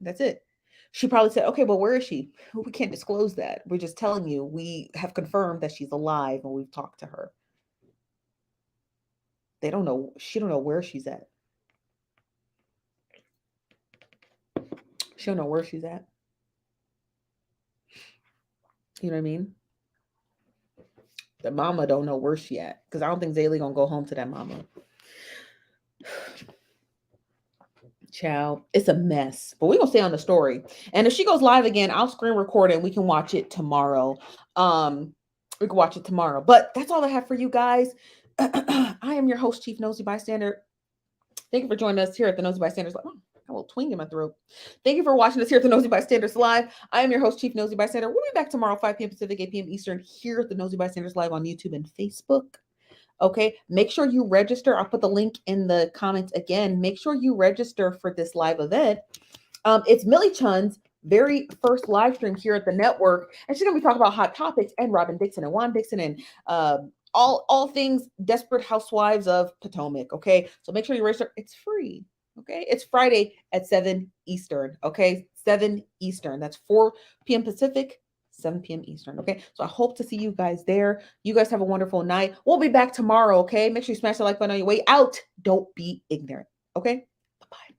that's it. She probably said, okay, well, where is she? We can't disclose that. We're just telling you we have confirmed that she's alive and we've talked to her. They don't know. She don't know where she's at. She don't know where she's at. You know what I mean? The mama don't know where she at. Because I don't think Zailey gonna go home to that mama. Child, it's a mess. But we're gonna stay on the story. And if she goes live again, I'll screen record it and we can watch it tomorrow. We can watch it tomorrow. But that's all I have for you guys. I am your host, Chief Nosy Bystander. Thank you for joining us here at the Nosy Bystanders Live. Oh, a little twinge in my throat. Thank you for watching us here at the Nosy Bystanders Live. I am your host, Chief Nosy Bystander. We'll be back tomorrow, 5 p.m. Pacific, 8 p.m. Eastern, here at the Nosy Bystanders Live on YouTube and Facebook. Okay, make sure you register. I'll put the link in the comments again. Make sure you register for this live event. It's Millie Chun's very first live stream here at the network, and she's gonna be talking about hot topics and Robin Dixon and Juan Dixon and all things Desperate Housewives of Potomac. Okay, so make sure you register. It's free. Okay, it's Friday at 7 Eastern. Okay, 7 Eastern. That's 4 p.m. Pacific, 7 p.m. Eastern. Okay, so I hope to see you guys there. You guys have a wonderful night. We'll be back tomorrow. Okay, make sure you smash the like button on your way out. Don't be ignorant. Okay, bye-bye.